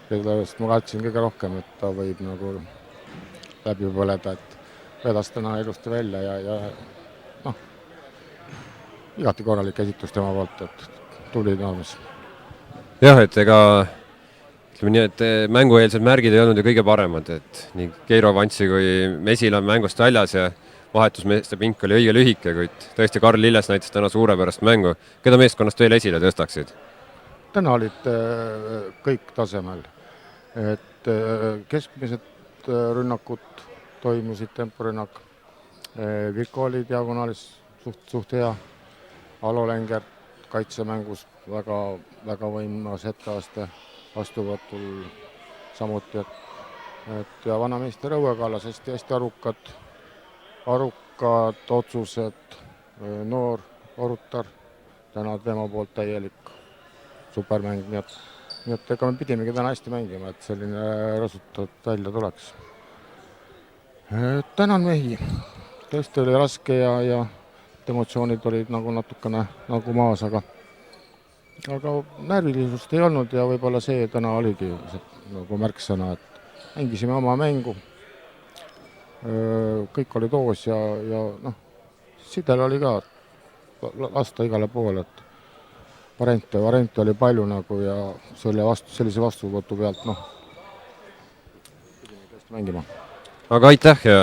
kellest ma kahtsin kõige rohkem, et ta võib nagu läbi põleda, et vedas täna ilusti välja ja igati korralik esitus tema poolt, et tuli naames. Jah, et ega ütleme nii, et mängueelsed märgid ei olnud ju kõige paremad, et nii Keiro Vantsi kui Mesila on mängust väljas ja vahetusmeeste pink oli õige lühike, kuid tõesti Karl Lilles näitas täna suurepärast mängu. Keda meeskonnast veel esile tõstaksid? Täna olid kõik tasemel, et keskmised rünnakud toimusid, temporünnak. Virko oli diagonaalis suht hea, Alo Lenger kaitsemängus väga võimas hetkeaste vastuvõtul samuti, et ja vanameister Õue Kallas hästi arukad otsused, noor Orutar, täna tema poolt täielik supermäng, nii et ega me pidimegi täna hästi mängima, et selline resultaat välja tuleks. Tänan mehi, tõesti oli raske ja emotsioonid olid nagu natukene nagu maas, aga närvilisust ei olnud ja võib-olla see täna oligi nagu märksõna, et mängisime oma mängu. Kõik olid hoos ja sidel oli ka lasta igale poole, et variante oli palju nagu ja sellise vastuvõtu pealt mängima. Aga aitäh ja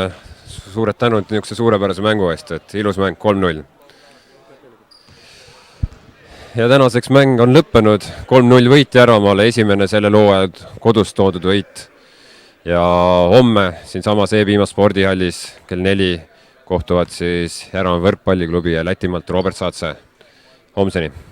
suured tänud niisuguse suurepärase mängu eest, et ilus mäng 3-0. Ja tänaseks mäng on lõppenud, 3-0 võit Järvamaale, esimene selle looaja kodust toodud võit. Ja homme siinsamas E-Piima spordihallis kell 4 kohtuvad siis Järvamaa võrkpalliklubi ja Lätimaalt Robert Saatse. Homseni!